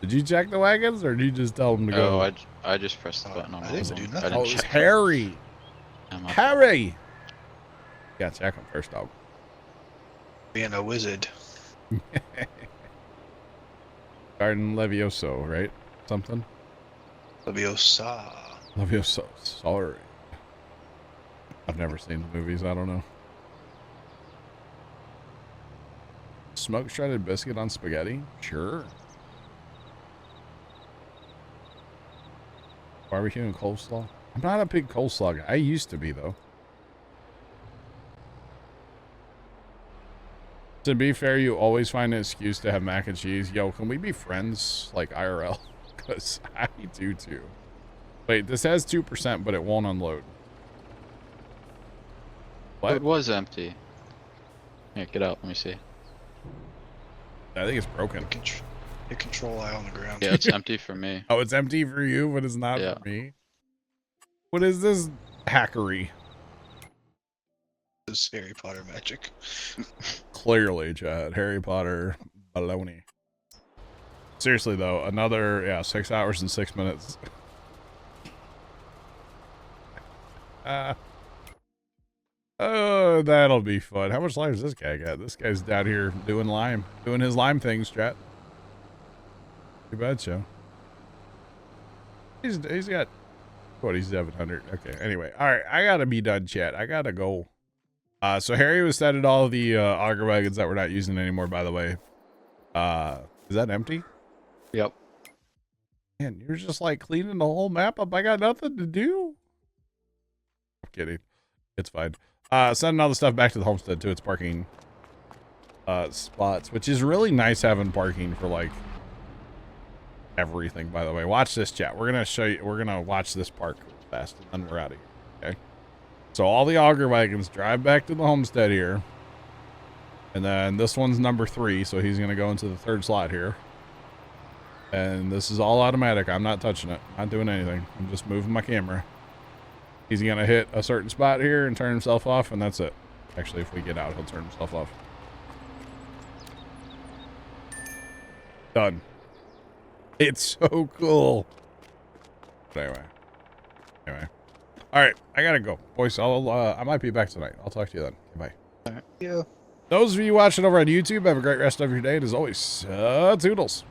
A: Did you check the wagons, or did you just tell him to go?
D: Oh, I just pressed the button on
C: I
D: my
C: didn't
D: phone.
C: do
D: I
C: nothing.
D: didn't
A: Oh, it's
D: check.
A: Harry. Harry! Yeah, check him first, dog.
C: Being a wizard.
A: Garden Levioso, right? Something?
C: Leviosa.
A: Levioso. Sorry. I've never seen the movies. I don't know. Smoked shredded biscuit on spaghetti? Sure. Barbecue and coleslaw? I'm not a big coleslaw guy. I used to be, though. To be fair, you always find an excuse to have mac and cheese. Yo, can we be friends, like IRL? Because I do too. Wait, this has 2%, but it won't unload. What?
D: It was empty. Yeah, get out. Let me see.
A: I think it's broken.
C: Hit control I on the ground.
D: Yeah, it's empty for me.
A: Oh, it's empty for you, but it's not
D: Yeah.
A: for me. What is this hackery?
C: This is Harry Potter magic.
A: Clearly, Chad. Harry Potter baloney. Seriously, though, another, 6 hours and 6 minutes. Oh, that'll be fun. How much life does this guy got? This guy's down here doing his lime things, chat. Too bad, show. He's got, what, he's 700. Okay, anyway. All right, I gotta be done, chat. I gotta go. So Harry was setting all the auger wagons that we're not using anymore, by the way. Is that empty?
D: Yep.
A: Man, you're just like cleaning the whole map up. I got nothing to do. I'm kidding. It's fine. Sending all the stuff back to the homestead to its parking spots, which is really nice having parking for like everything, by the way. Watch this, chat. We're gonna watch this park fast and then we're out of here. Okay. So all the auger wagons drive back to the homestead here. And then this one's number 3, so he's gonna go into the 3rd slot here. And this is all automatic. I'm not touching it. Not doing anything. I'm just moving my camera. He's gonna hit a certain spot here and turn himself off, and that's it. Actually, if we get out, he'll turn himself off. Done. It's so cool. But anyway. All right, I gotta go, boys. I might be back tonight. I'll talk to you then. Okay, bye.
C: Yeah.
A: Those of you watching over on YouTube, have a great rest of your day. And as always, toodles.